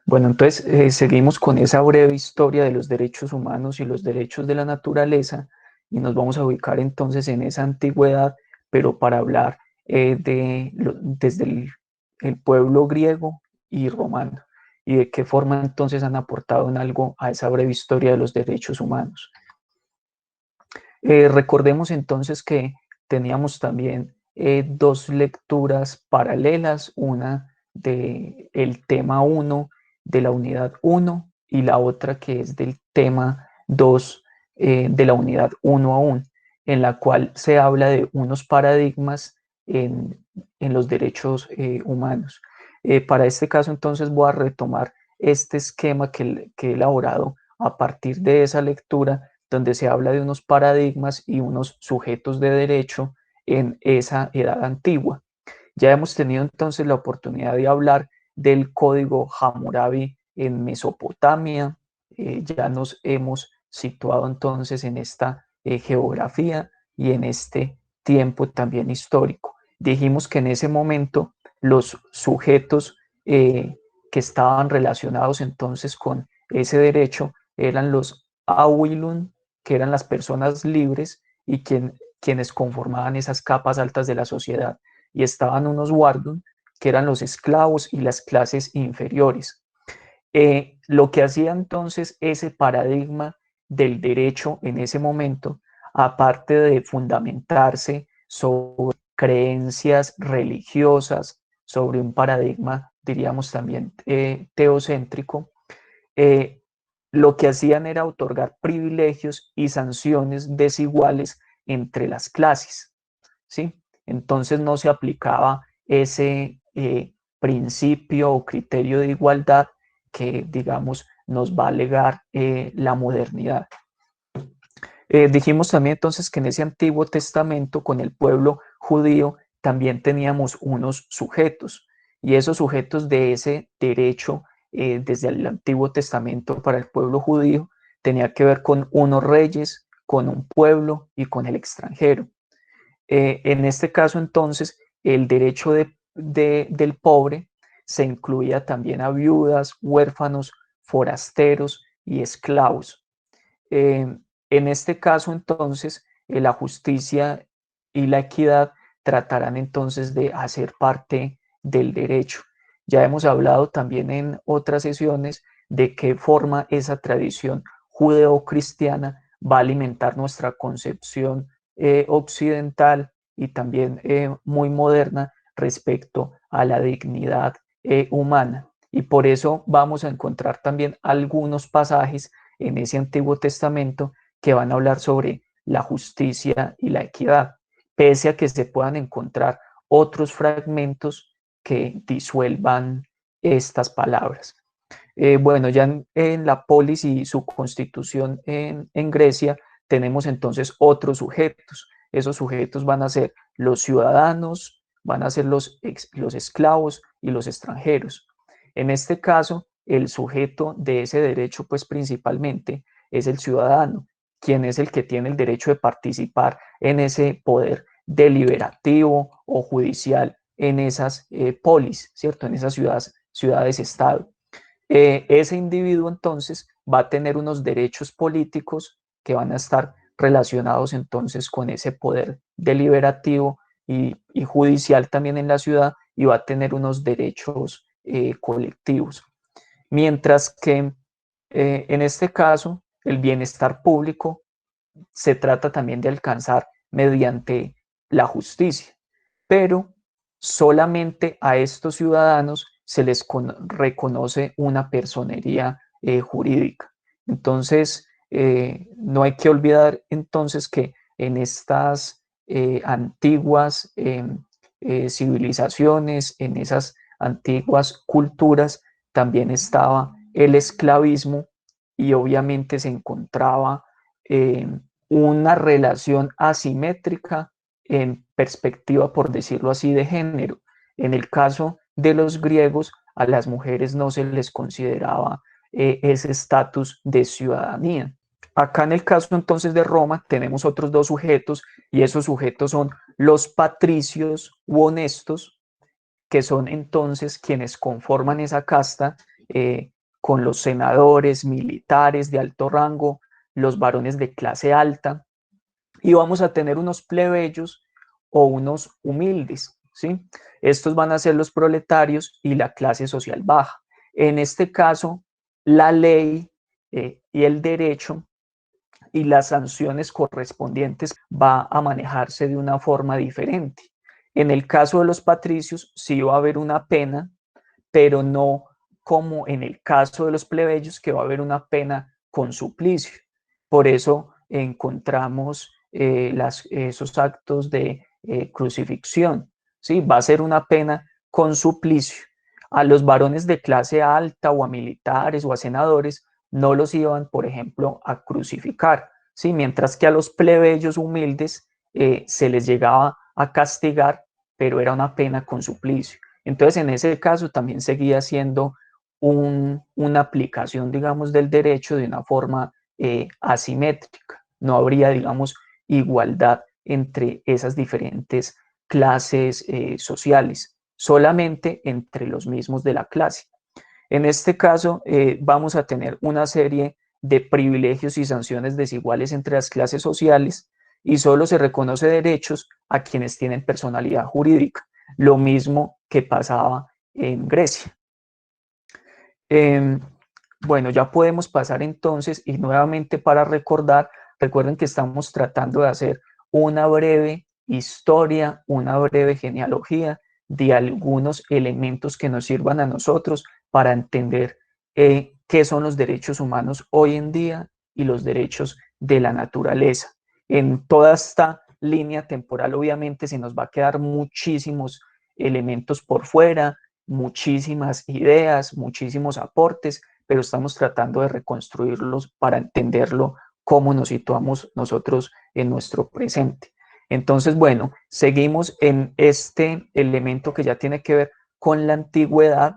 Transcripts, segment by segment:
Bueno, entonces seguimos con esa breve historia de los derechos humanos y los derechos de la naturaleza y nos vamos a ubicar entonces en esa antigüedad, pero para hablar desde el pueblo griego y romano y de qué forma entonces han aportado en algo a esa breve historia de los derechos humanos. Recordemos entonces que teníamos también dos lecturas paralelas, una del tema 1 de la unidad 1 y la otra que es del tema 2 de la unidad 1 aún, en la cual se habla de unos paradigmas en los derechos humanos. Para este caso entonces voy a retomar este esquema que he elaborado a partir de esa lectura donde se habla de unos paradigmas y unos sujetos de derecho en esa edad antigua. Ya hemos tenido entonces la oportunidad de hablar del código Hammurabi en Mesopotamia, ya nos hemos situado entonces en esta geografía y en este tiempo también histórico. Dijimos que en ese momento los sujetos que estaban relacionados entonces con ese derecho eran los Awilun, que eran las personas libres y quienes conformaban esas capas altas de la sociedad, y estaban unos Wardun, que eran los esclavos y las clases inferiores. Lo que hacía entonces ese paradigma del derecho en ese momento, aparte de fundamentarse sobre creencias religiosas, sobre un paradigma, diríamos también, teocéntrico, eh, lo que hacían era otorgar privilegios y sanciones desiguales entre las clases, ¿sí? Entonces no se aplicaba ese principio o criterio de igualdad que, digamos, nos va a legar la modernidad. Dijimos también entonces que en ese Antiguo Testamento con el pueblo judío también teníamos unos sujetos y esos sujetos de ese derecho desde el Antiguo Testamento para el pueblo judío tenía que ver con unos reyes, con un pueblo y con el extranjero. En este caso entonces el derecho del pobre se incluía también a viudas, huérfanos, forasteros y esclavos. Eh, en este caso, entonces, la justicia y la equidad tratarán entonces de hacer parte del derecho. Ya hemos hablado también en otras sesiones de qué forma esa tradición judeocristiana va a alimentar nuestra concepción occidental y también muy moderna respecto a la dignidad humana. Y por eso vamos a encontrar también algunos pasajes en ese Antiguo Testamento que van a hablar sobre la justicia y la equidad, pese a que se puedan encontrar otros fragmentos que disuelvan estas palabras. Bueno, ya en la polis y su constitución en Grecia tenemos entonces otros sujetos. Esos sujetos van a ser los ciudadanos, van a ser los esclavos y los extranjeros. En este caso, el sujeto de ese derecho, pues principalmente es el ciudadano, quien es el que tiene el derecho de participar en ese poder deliberativo o judicial en esas polis, ¿cierto? En esas ciudades-estado. Ese individuo entonces va a tener unos derechos políticos que van a estar relacionados entonces con ese poder deliberativo y judicial también en la ciudad y va a tener unos derechos colectivos. Mientras que en este caso el bienestar público se trata también de alcanzar mediante la justicia, pero solamente a estos ciudadanos se les reconoce una personería jurídica. Entonces, no hay que olvidar entonces que en estas antiguas civilizaciones, en esas antiguas culturas, también estaba el esclavismo y obviamente se encontraba eh, una relación asimétrica en perspectiva, por decirlo así, de género. En el caso de los griegos, a las mujeres no se les consideraba ese estatus de ciudadanía. Acá en el caso entonces de Roma tenemos otros dos sujetos y esos sujetos son los patricios u honestos, que son entonces quienes conforman esa casta con los senadores, militares de alto rango, los varones de clase alta, y vamos a tener unos plebeyos o unos humildes, ¿sí? Estos van a ser los proletarios y la clase social baja. En este caso, la ley y el derecho y las sanciones correspondientes va a manejarse de una forma diferente. En el caso de los patricios, sí va a haber una pena, pero no como en el caso de los plebeyos, que va a haber una pena con suplicio. Por eso encontramos esos actos de crucifixión. ¿Sí? Va a ser una pena con suplicio. A los varones de clase alta o a militares o a senadores no los iban, por ejemplo, a crucificar, ¿sí? Mientras que a los plebeyos humildes se les llegaba a castigar, pero era una pena con suplicio. Entonces, en ese caso también seguía siendo una aplicación, digamos, del derecho de una forma asimétrica. No habría, digamos, igualdad entre esas diferentes clases sociales, solamente entre los mismos de la clase. En este caso, vamos a tener una serie de privilegios y sanciones desiguales entre las clases sociales y solo se reconoce derechos a quienes tienen personalidad jurídica, lo mismo que pasaba en Grecia. Eh, bueno, ya podemos pasar entonces y nuevamente para recordar, recuerden que estamos tratando de hacer una breve historia, una breve genealogía de algunos elementos que nos sirvan a nosotros para entender qué son los derechos humanos hoy en día y los derechos de la naturaleza. En toda esta línea temporal, obviamente, se nos va a quedar muchísimos elementos por fuera, muchísimas ideas, muchísimos aportes, pero estamos tratando de reconstruirlos para entenderlo cómo nos situamos nosotros en nuestro presente. Entonces, bueno, seguimos en este elemento que ya tiene que ver con la antigüedad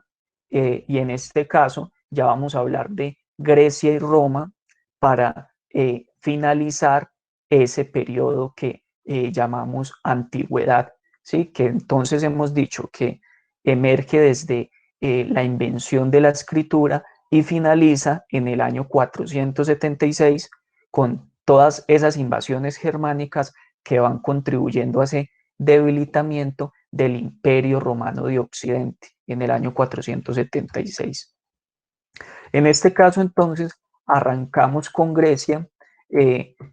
y en este caso ya vamos a hablar de Grecia y Roma para finalizar ese periodo que llamamos antigüedad, ¿sí? Que entonces hemos dicho que emerge desde la invención de la escritura y finaliza en el año 476 con todas esas invasiones germánicas que van contribuyendo a ese debilitamiento del Imperio Romano de Occidente en el año 476. En este caso, entonces, arrancamos con Grecia.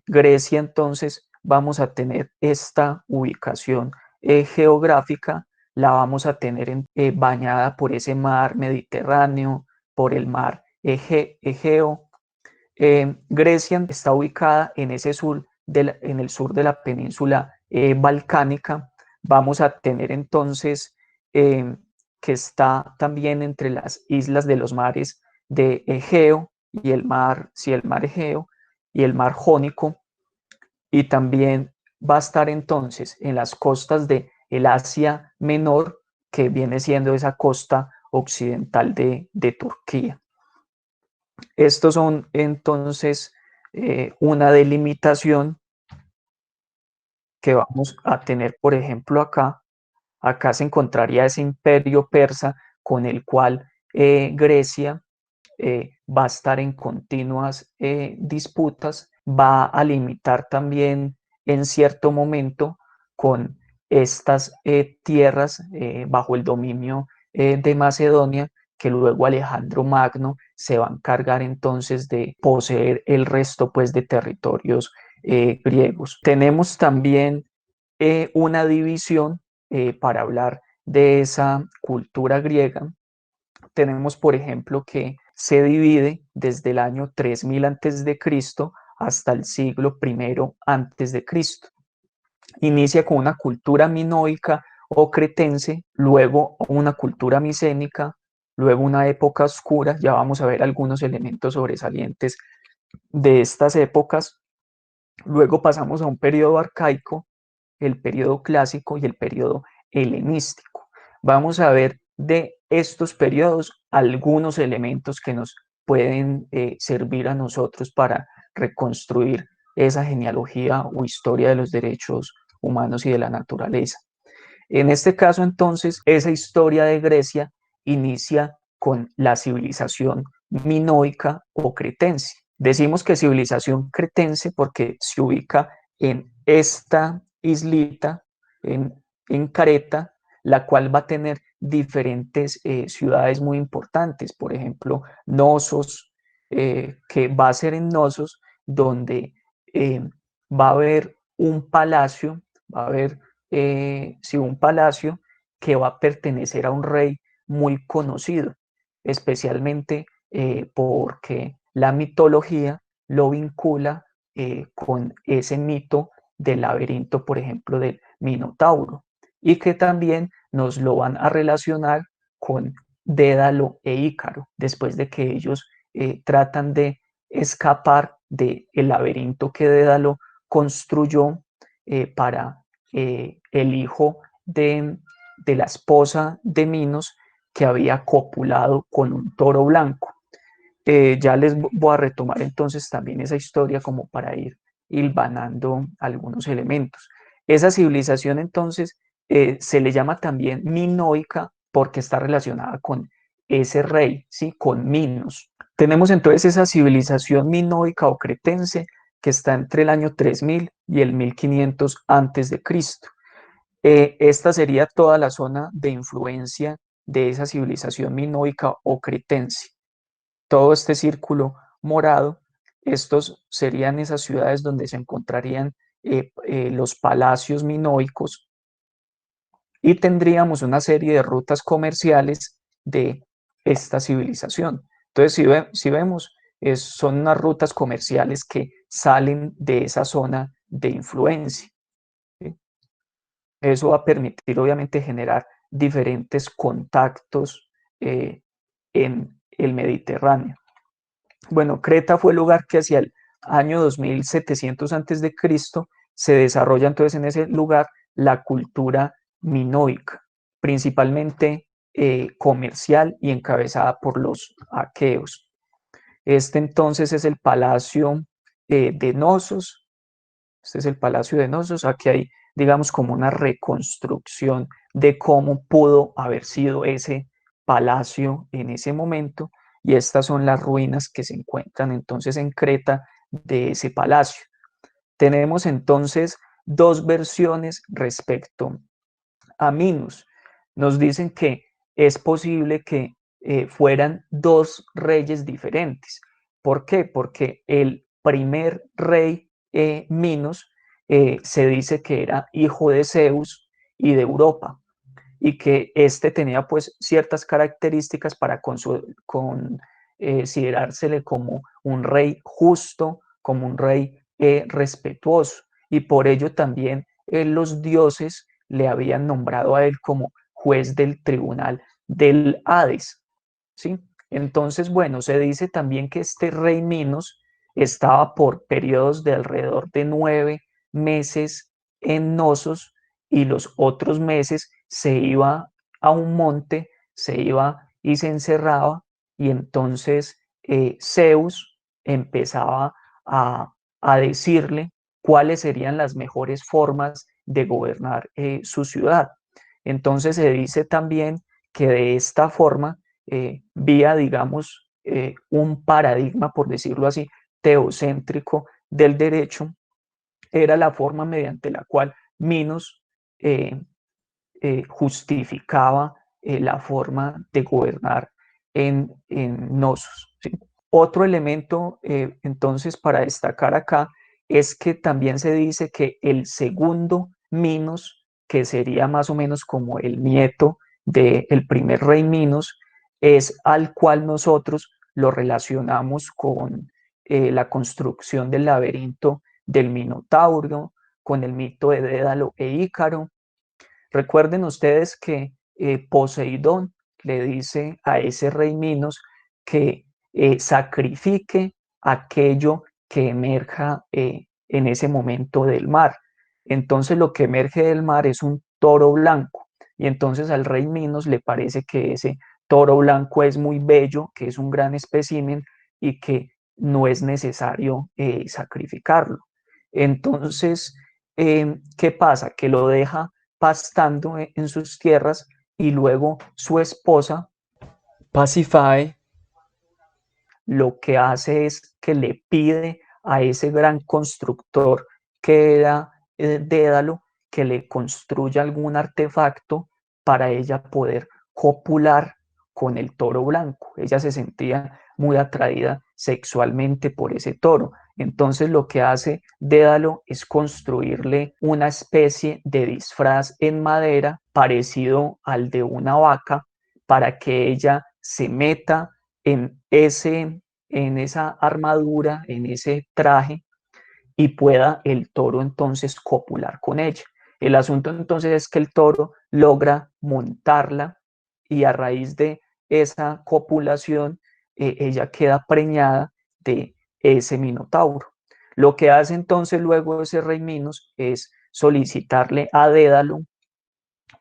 Grecia, entonces, vamos a tener esta ubicación geográfica, la vamos a tener bañada por ese mar Mediterráneo, por el mar Egeo. Grecia está ubicada en ese en el sur de la península balcánica. Vamos a tener entonces que está también entre las islas de los mares de Egeo y el mar, sí, el mar Egeo y el mar Jónico, y también va a estar entonces en las costas de el Asia Menor, que viene siendo esa costa occidental de Turquía. Estos son entonces una delimitación que vamos a tener, por ejemplo, acá. Acá se encontraría ese imperio persa con el cual Grecia va a estar en continuas disputas, va a limitar también en cierto momento con estas tierras bajo el dominio de Macedonia, que luego Alejandro Magno se va a encargar entonces de poseer el resto pues de territorios griegos. Tenemos también una división para hablar de esa cultura griega. Tenemos, por ejemplo, que se divide desde el año 3000 a.C. hasta el siglo I a.C. Inicia con una cultura minoica o cretense, luego una cultura micénica, luego una época oscura. Ya vamos a ver algunos elementos sobresalientes de estas épocas. Luego pasamos a un periodo arcaico, el periodo clásico y el periodo helenístico. Vamos a ver de estos periodos algunos elementos que nos pueden servir a nosotros para reconstruir esa genealogía o historia de los derechos humanos y de la naturaleza. En este caso, entonces, esa historia de Grecia inicia con la civilización minoica o cretense. Decimos que civilización cretense porque se ubica en esta islita, en Creta, la cual va a tener diferentes ciudades muy importantes, por ejemplo, Nosos, que va a ser en Nosos donde eh, va a haber un palacio, va a haber sí, un palacio que va a pertenecer a un rey muy conocido, especialmente porque la mitología lo vincula con ese mito del laberinto, por ejemplo, del Minotauro, y que también nos lo van a relacionar con Dédalo e Ícaro, después de que ellos tratan de escapar del laberinto que Dédalo construyó para el hijo de la esposa de Minos que había copulado con un toro blanco. Ya les voy a retomar entonces también esa historia como para ir hilvanando algunos elementos. Esa civilización entonces se le llama también minoica porque está relacionada con ese rey, ¿sí? Con Minos. Tenemos entonces esa civilización minoica o cretense que está entre el año 3000 y el 1500 antes de Cristo. Esta sería toda la zona de influencia de esa civilización minoica o cretense. Todo este círculo morado, estos serían esas ciudades donde se encontrarían los palacios minoicos y tendríamos una serie de rutas comerciales de esta civilización. Entonces, si vemos, son unas rutas comerciales que salen de esa zona de influencia, ¿sí? Eso va a permitir, obviamente, generar diferentes contactos en el Mediterráneo. Bueno, Creta fue el lugar que hacia el año 2700 antes de Cristo se desarrolla entonces en ese lugar la cultura minoica, principalmente comercial y encabezada por los aqueos. Este entonces es el palacio de Nosos. Este es el Palacio de Nosos. Aquí hay, digamos, como una reconstrucción de cómo pudo haber sido ese palacio en ese momento. Y estas son las ruinas que se encuentran entonces en Creta de ese palacio. Tenemos entonces dos versiones respecto a Minos. Nos dicen que es posible que fueran dos reyes diferentes. ¿Por qué? Porque el primer rey Minos se dice que era hijo de Zeus y de Europa y que este tenía pues ciertas características para considerársele como un rey justo, como un rey respetuoso y por ello también los dioses le habían nombrado a él como juez del tribunal del Hades, ¿sí? Entonces, bueno, se dice también que este rey Minos estaba por periodos de alrededor de 9 meses en Nosos y los otros meses se iba a un monte, se iba y se encerraba y entonces Zeus empezaba a decirle cuáles serían las mejores formas de gobernar su ciudad. Entonces se dice también que de esta forma, vía, digamos, un paradigma, por decirlo así, teocéntrico del derecho, era la forma mediante la cual Minos eh, justificaba la forma de gobernar en Nosos, ¿sí? Otro elemento, entonces, para destacar acá es que también se dice que el segundo Minos, que sería más o menos como el nieto del primer rey Minos, es al cual nosotros lo relacionamos con la construcción del laberinto del Minotauro, con el mito de Dédalo e Ícaro. Recuerden ustedes que Poseidón le dice a ese rey Minos que sacrifique aquello que emerja en ese momento del mar. Entonces lo que emerge del mar es un toro blanco y entonces al rey Minos le parece que ese toro blanco es muy bello, que es un gran espécimen y que no es necesario sacrificarlo. Entonces, ¿qué pasa? Que lo deja pastando en sus tierras y luego su esposa, Pasífae, lo que hace es que le pide a ese gran constructor que era Dédalo que le construya algún artefacto para ella poder copular con el toro blanco. Ella se sentía muy atraída sexualmente por ese toro. Entonces lo que hace Dédalo es construirle una especie de disfraz en madera parecido al de una vaca para que ella se meta en esa armadura, en ese traje y pueda el toro entonces copular con ella. El asunto entonces es que el toro logra montarla y a raíz de esa copulación ella queda preñada de ese minotauro. Lo que hace entonces luego ese rey Minos es solicitarle a Dédalo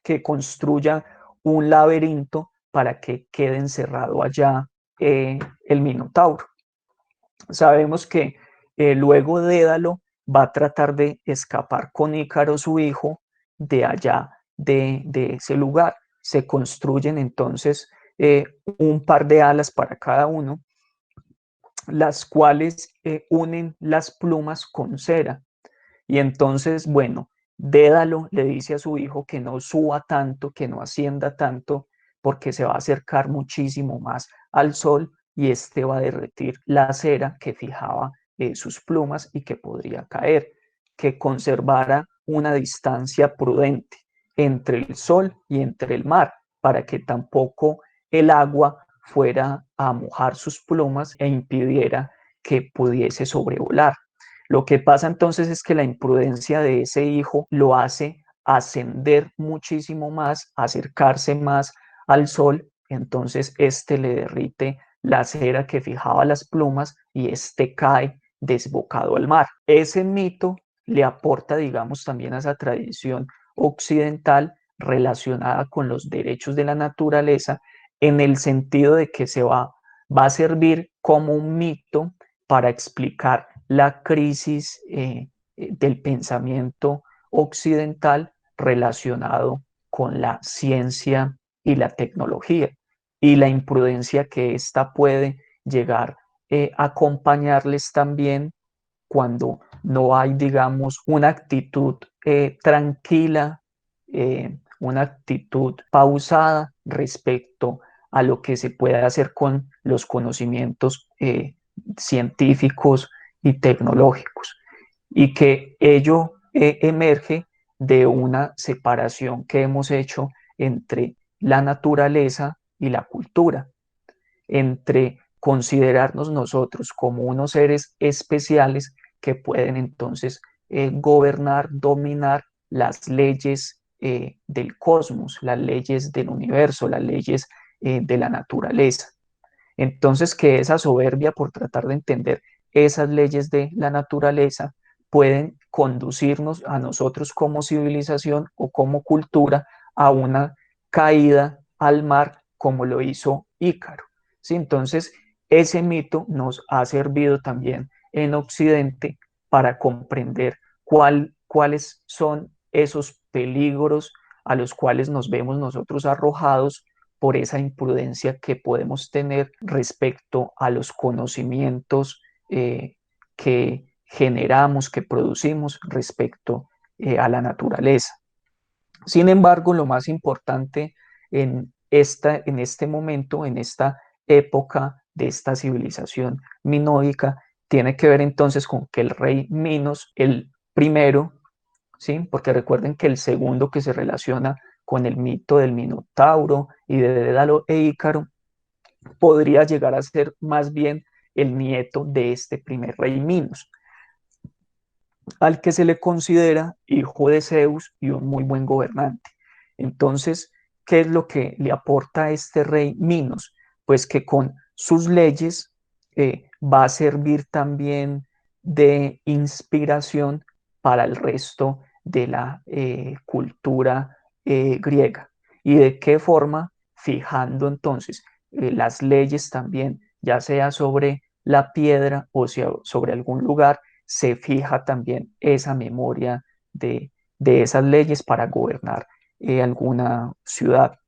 que construya un laberinto para que quede encerrado allá el minotauro. Sabemos que luego Dédalo va a tratar de escapar con Ícaro, su hijo, de allá, de ese lugar. Se construyen entonces un par de alas para cada uno, las cuales unen las plumas con cera. Y entonces, bueno, Dédalo le dice a su hijo que no suba tanto, que no ascienda tanto, porque se va a acercar muchísimo más al sol y este va a derretir la cera que fijaba sus plumas y que podría caer, que conservara una distancia prudente entre el sol y entre el mar, para que tampoco el agua fuera a mojar sus plumas e impidiera que pudiese sobrevolar. Lo que pasa entonces es que la imprudencia de ese hijo lo hace ascender muchísimo más, acercarse más al sol, entonces este le derrite la cera que fijaba las plumas y este cae desbocado al mar. Ese mito le aporta, digamos, también a esa tradición occidental relacionada con los derechos de la naturaleza, en el sentido de que va a servir como un mito para explicar la crisis del pensamiento occidental relacionado con la ciencia y la tecnología y la imprudencia que ésta puede llegar a acompañarles también cuando no hay, digamos, una actitud tranquila, una actitud pausada respecto a lo que se puede hacer con los conocimientos científicos y tecnológicos, y que ello emerge de una separación que hemos hecho entre la naturaleza y la cultura, entre considerarnos nosotros como unos seres especiales que pueden entonces gobernar, dominar las leyes del cosmos, las leyes del universo, las leyes de la naturaleza. Entonces, que esa soberbia por tratar de entender esas leyes de la naturaleza pueden conducirnos a nosotros como civilización o como cultura a una caída al mar como lo hizo Ícaro. ¿Sí? Entonces, ese mito nos ha servido también en Occidente para comprender cuáles son esos peligros a los cuales nos vemos nosotros arrojados por esa imprudencia que podemos tener respecto a los conocimientos que generamos, que producimos respecto a la naturaleza. Sin embargo, lo más importante en este momento, en esta época de esta civilización minoica, tiene que ver entonces con que el rey Minos, el primero, ¿sí? Porque recuerden que el segundo que se relaciona con el mito del Minotauro y de Dédalo e Ícaro podría llegar a ser más bien el nieto de este primer rey Minos, al que se le considera hijo de Zeus y un muy buen gobernante. Entonces, ¿qué es lo que le aporta a este rey Minos? Pues que con sus leyes va a servir también de inspiración para el resto de la cultura griega. ¿Y de qué forma? Fijando entonces las leyes también, ya sea sobre la piedra o sea, sobre algún lugar, se fija también esa memoria de esas leyes para gobernar alguna ciudad.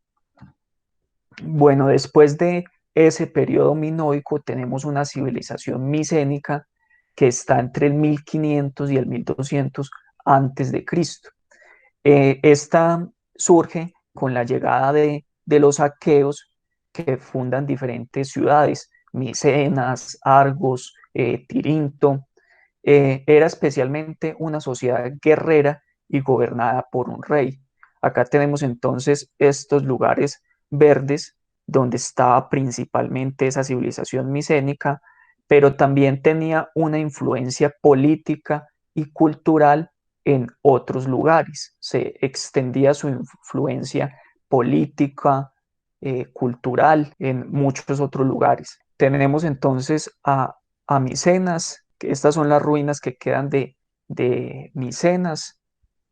Bueno, después de ese periodo minoico tenemos una civilización micénica que está entre el 1500 y el 1200 antes de Cristo. Esta surge con la llegada de los aqueos que fundan diferentes ciudades, Micenas, Argos, Tirinto. Era especialmente una sociedad guerrera y gobernada por un rey. Acá tenemos entonces estos lugares verdes donde estaba principalmente esa civilización micénica, pero también tenía una influencia política y cultural en otros lugares. Se extendía su influencia política, cultural en muchos otros lugares. Tenemos entonces a Micenas, que estas son las ruinas que quedan de Micenas.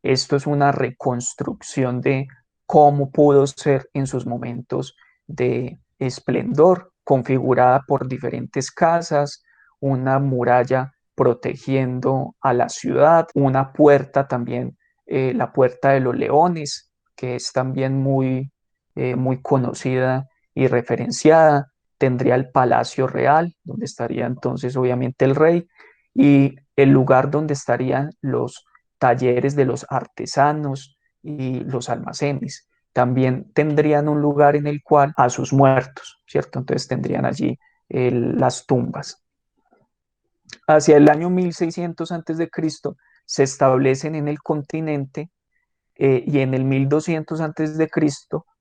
Esto es una reconstrucción de cómo pudo ser en sus momentos de esplendor, configurada por diferentes casas, una muralla protegiendo a la ciudad, una puerta también, la Puerta de los Leones, que es también muy conocida y referenciada. Tendría el Palacio Real, donde estaría entonces obviamente el rey, y el lugar donde estarían los talleres de los artesanos y los almacenes. También tendrían un lugar en el cual a sus muertos, ¿cierto? Entonces tendrían allí las tumbas. Hacia el año 1600 a.C. se establecen en el continente, y en el 1200 a.C.,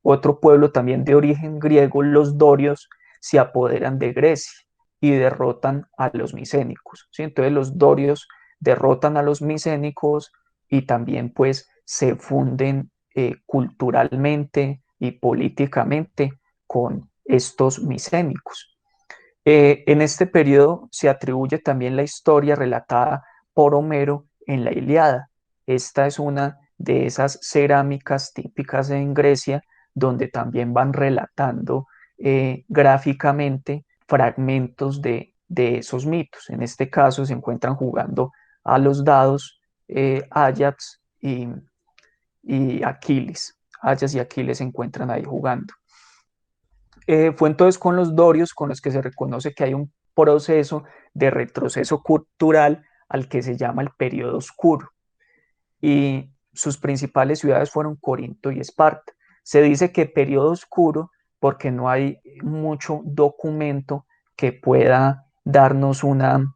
otro pueblo también de origen griego, los dorios, se apoderan de Grecia y derrotan a los micénicos, ¿sí? Entonces los dorios derrotan a los micénicos y también pues se funden culturalmente y políticamente con estos micénicos. En este periodo se atribuye también la historia relatada por Homero en la Ilíada. Esta es una de esas cerámicas típicas en Grecia, donde también van relatando gráficamente fragmentos de esos mitos. En este caso se encuentran jugando a los dados Ajax y Aquiles. Ajax y Aquiles se encuentran ahí jugando. Fue entonces con los dorios con los que se reconoce que hay un proceso de retroceso cultural al que se llama el periodo oscuro. Y sus principales ciudades fueron Corinto y Esparta. Se dice que periodo oscuro porque no hay mucho documento que pueda darnos una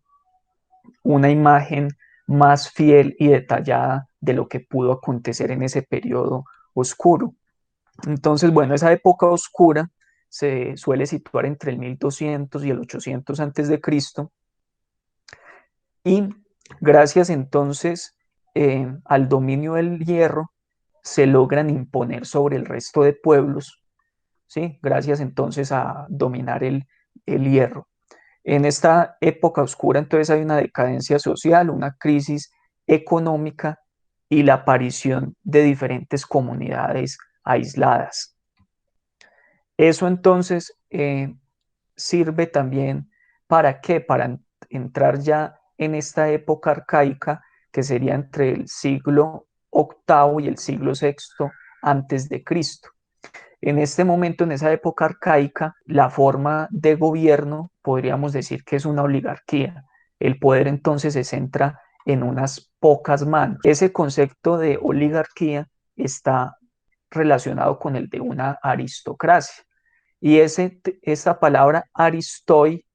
imagen más fiel y detallada de lo que pudo acontecer en ese periodo oscuro. Entonces, bueno, esa época oscura se suele situar entre el 1200 y el 800 antes de Cristo, y gracias entonces al dominio del hierro se logran imponer sobre el resto de pueblos, ¿sí? Gracias entonces a dominar el hierro. En esta época oscura entonces hay una decadencia social, una crisis económica y la aparición de diferentes comunidades aisladas. Eso entonces sirve también para qué, para entrar ya en esta época arcaica que sería entre el siglo octavo y el siglo sexto antes de Cristo. En este momento, en esa época arcaica, la forma de gobierno podríamos decir que es una oligarquía. El poder entonces se centra en unas pocas manos. Ese concepto de oligarquía está relacionado con el de una aristocracia. Y esa palabra aristoi,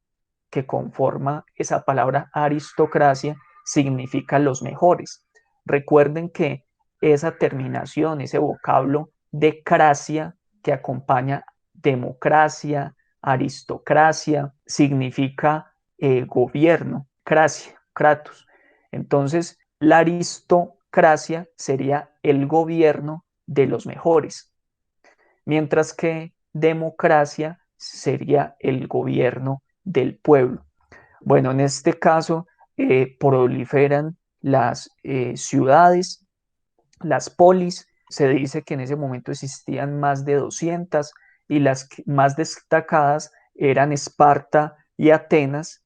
que conforma esa palabra aristocracia, significa los mejores. Recuerden que esa terminación, ese vocablo de cracia que acompaña democracia, aristocracia, significa gobierno, cracia, kratos. Entonces, la aristocracia sería el gobierno de los mejores, mientras que democracia sería el gobierno del pueblo. Bueno, en este caso proliferan las ciudades, las polis. Se dice que en ese momento existían más de 200 y las más destacadas eran Esparta y Atenas,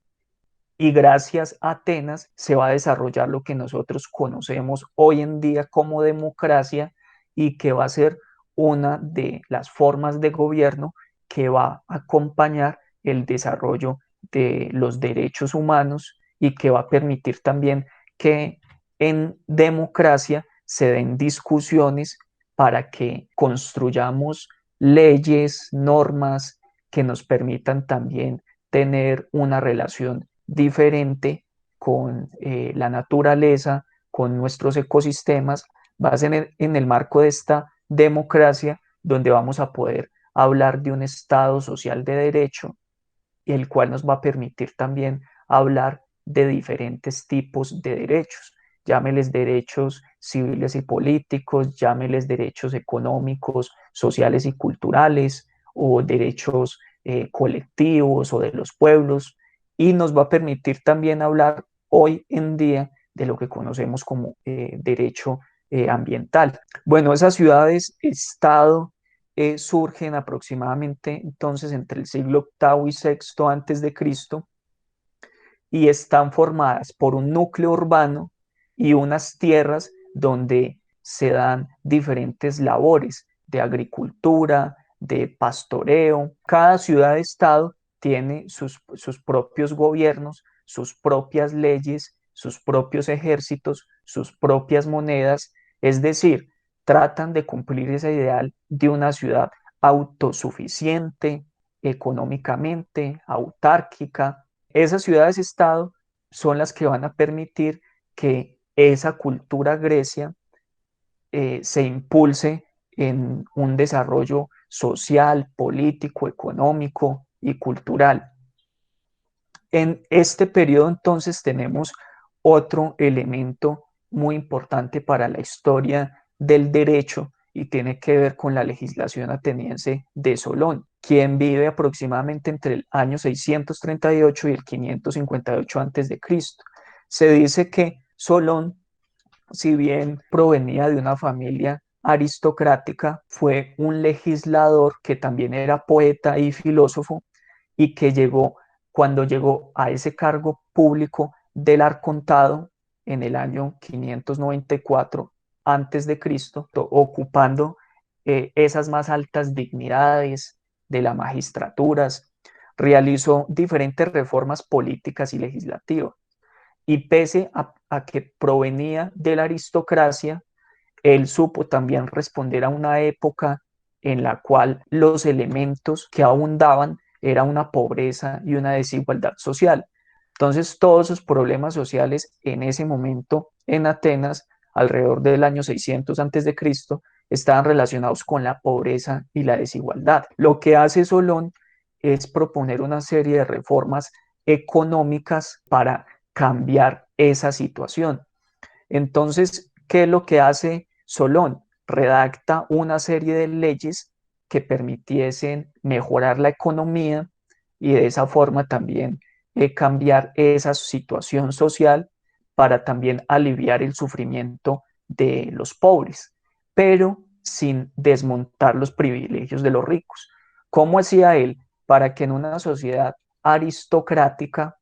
y gracias a Atenas se va a desarrollar lo que nosotros conocemos hoy en día como democracia y que va a ser una de las formas de gobierno que va a acompañar el desarrollo de los derechos humanos y que va a permitir también que en democracia se den discusiones para que construyamos leyes, normas que nos permitan también tener una relación diferente con la naturaleza, con nuestros ecosistemas. Va a ser en el marco de esta democracia donde vamos a poder hablar de un Estado social de derecho, el cual nos va a permitir también hablar de diferentes tipos de derechos. Llámeles derechos civiles y políticos, llámeles derechos económicos, sociales y culturales, o derechos colectivos o de los pueblos, y nos va a permitir también hablar hoy en día de lo que conocemos como derecho ambiental. Bueno, esas ciudades-estado surgen aproximadamente entonces entre el siglo octavo y sexto antes de Cristo y están formadas por un núcleo urbano y unas tierras donde se dan diferentes labores de agricultura, de pastoreo. Cada ciudad-estado tiene sus propios gobiernos, sus propias leyes, sus propios ejércitos, sus propias monedas, es decir, tratan de cumplir ese ideal de una ciudad autosuficiente, económicamente, autárquica. Esas ciudades-estado son las que van a permitir que esa cultura grecia se impulse en un desarrollo social, político, económico y cultural. En este periodo entonces tenemos otro elemento muy importante para la historia del derecho y tiene que ver con la legislación ateniense de Solón, quien vive aproximadamente entre el año 638 y el 558 a.C. Se dice que Solón, si bien provenía de una familia aristocrática, fue un legislador que también era poeta y filósofo y que cuando llegó a ese cargo público del arcontado en el año 594 antes de Cristo, ocupando esas más altas dignidades de las magistraturas, realizó diferentes reformas políticas y legislativas. Y pese a que provenía de la aristocracia, él supo también responder a una época en la cual los elementos que abundaban era una pobreza y una desigualdad social. Entonces, todos esos problemas sociales en ese momento en Atenas, alrededor del año 600 a.C., estaban relacionados con la pobreza y la desigualdad. Lo que hace Solón es proponer una serie de reformas económicas para cambiar esa situación. Entonces, ¿qué es lo que hace Solón? Redacta una serie de leyes que permitiesen mejorar la economía y de esa forma también cambiar esa situación social para también aliviar el sufrimiento de los pobres, pero sin desmontar los privilegios de los ricos. ¿Cómo hacía él para que en una sociedad aristocrática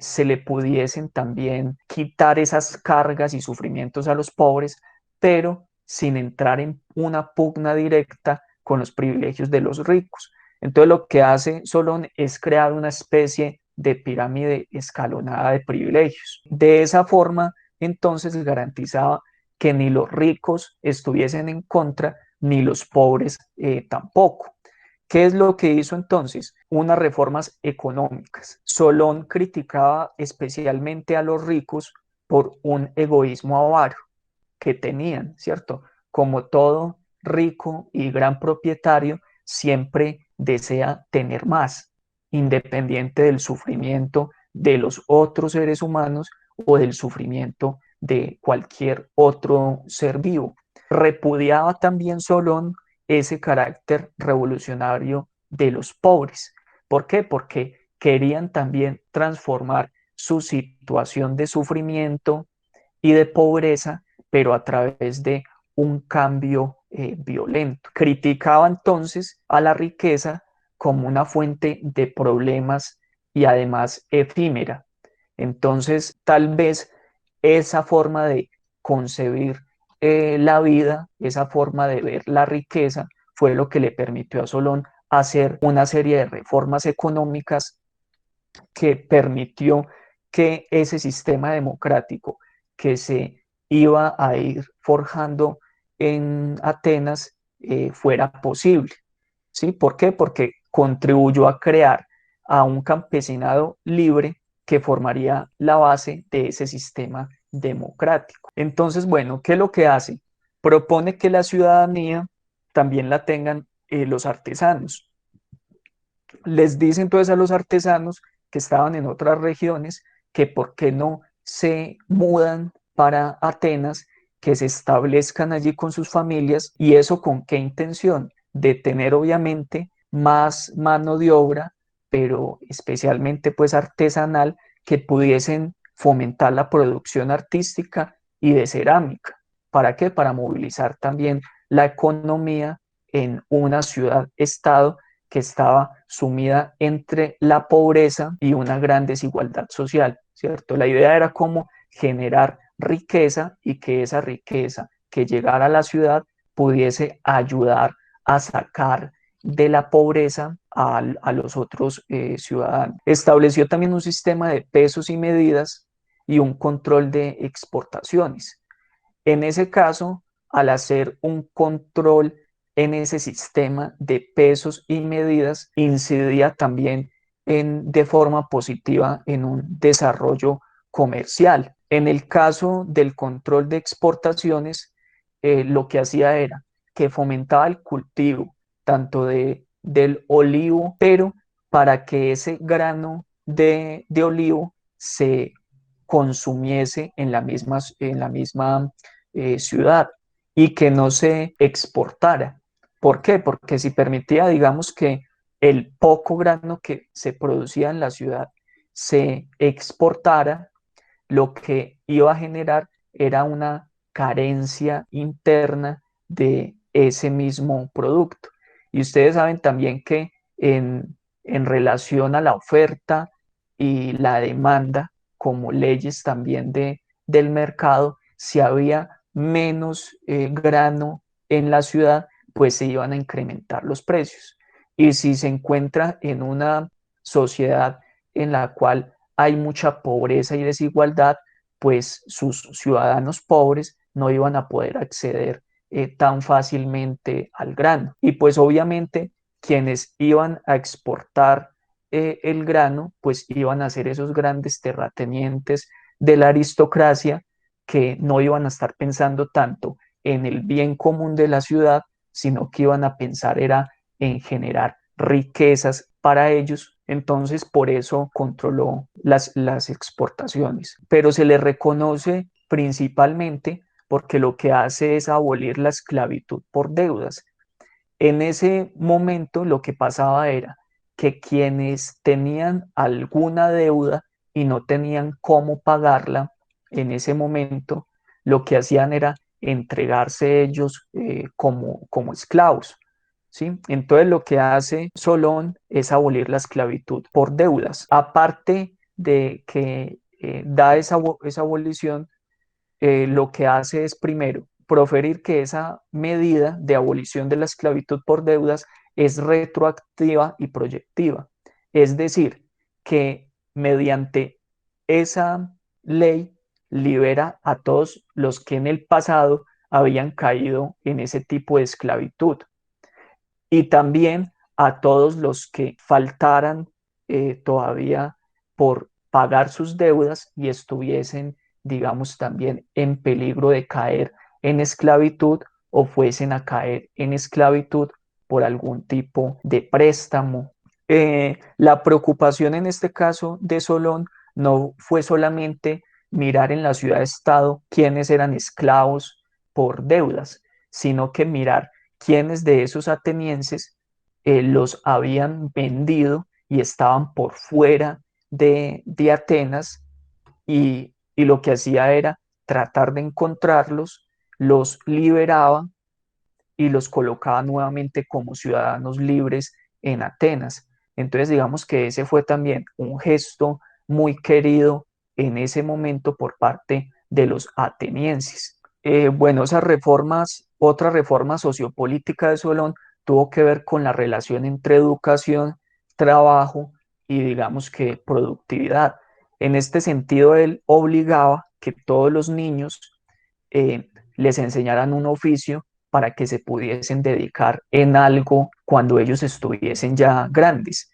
se le pudiesen también quitar esas cargas y sufrimientos a los pobres, pero sin entrar en una pugna directa con los privilegios de los ricos? Entonces lo que hace Solón es crear una especie de pirámide escalonada de privilegios. De esa forma, entonces garantizaba que ni los ricos estuviesen en contra, ni los pobres tampoco. ¿Qué es lo que hizo entonces? Unas reformas económicas. Solón criticaba especialmente a los ricos por un egoísmo avaro que tenían, ¿cierto? Como todo rico y gran propietario, siempre desea tener más, independiente del sufrimiento de los otros seres humanos o del sufrimiento de cualquier otro ser vivo. Repudiaba también Solón ese carácter revolucionario de los pobres. ¿Por qué? Porque querían también transformar su situación de sufrimiento y de pobreza, pero a través de un cambio violento. Criticaba entonces a la riqueza como una fuente de problemas y además efímera. Entonces, tal vez esa forma de concebir la vida, esa forma de ver la riqueza, fue lo que le permitió a Solón hacer una serie de reformas económicas que permitió que ese sistema democrático que se iba a ir forjando en Atenas fuera posible. ¿Sí? ¿Por qué? Porque contribuyó a crear a un campesinado libre que formaría la base de ese sistema democrático. Entonces, bueno, ¿qué es lo que hace? Propone que la ciudadanía también la tengan los artesanos. Les dice entonces a los artesanos que estaban en otras regiones que por qué no se mudan para Atenas, que se establezcan allí con sus familias. ¿Y eso con qué intención? De tener obviamente más mano de obra, pero especialmente pues artesanal, que pudiesen fomentar la producción artística y de cerámica. ¿Para qué? Para movilizar también la economía en una ciudad-estado que estaba sumida entre la pobreza y una gran desigualdad social, ¿cierto? La idea era cómo generar riqueza y que esa riqueza que llegara a la ciudad pudiese ayudar a sacar de la pobreza a los otros ciudadanos. Estableció también un sistema de pesos y medidas y un control de exportaciones. En ese caso, al hacer un control en ese sistema de pesos y medidas, incidía también de forma positiva en un desarrollo comercial. En el caso del control de exportaciones, lo que hacía era que fomentaba el cultivo tanto del olivo, pero para que ese grano de olivo se consumiese en la misma ciudad y que no se exportara. ¿Por qué? Porque si permitía, digamos, que el poco grano que se producía en la ciudad se exportara, lo que iba a generar era una carencia interna de ese mismo producto. Y ustedes saben también que en relación a la oferta y la demanda, como leyes también del mercado, si había menos grano en la ciudad, pues se iban a incrementar los precios. Y si se encuentra en una sociedad en la cual hay mucha pobreza y desigualdad, pues sus ciudadanos pobres no iban a poder acceder tan fácilmente al grano. Y pues obviamente quienes iban a exportar el grano, pues iban a ser esos grandes terratenientes de la aristocracia que no iban a estar pensando tanto en el bien común de la ciudad, sino que iban a pensar era en generar riquezas para ellos. Entonces, por eso controló las exportaciones. Pero se le reconoce principalmente porque lo que hace es abolir la esclavitud por deudas. En ese momento lo que pasaba era que quienes tenían alguna deuda y no tenían cómo pagarla en ese momento, lo que hacían era entregarse ellos como esclavos. ¿Sí? Entonces lo que hace Solón es abolir la esclavitud por deudas. Aparte de que da esa abolición, lo que hace es primero proferir que esa medida de abolición de la esclavitud por deudas es retroactiva y proyectiva. Es decir, que mediante esa ley libera a todos los que en el pasado habían caído en ese tipo de esclavitud y también a todos los que faltaran todavía por pagar sus deudas y estuviesen, digamos, también en peligro de caer en esclavitud o fuesen a caer en esclavitud por algún tipo de préstamo. La preocupación en este caso de Solón no fue solamente mirar en la ciudad-estado quiénes eran esclavos por deudas, sino que mirar quiénes de esos atenienses los habían vendido y estaban por fuera de Atenas y lo que hacía era tratar de encontrarlos, los liberaba y los colocaba nuevamente como ciudadanos libres en Atenas. Entonces digamos que ese fue también un gesto muy querido en ese momento por parte de los atenienses. Bueno, esas reformas, otra reforma sociopolítica de Solón tuvo que ver con la relación entre educación, trabajo y digamos que productividad. En este sentido, él obligaba que todos los niños les enseñaran un oficio para que se pudiesen dedicar en algo cuando ellos estuviesen ya grandes.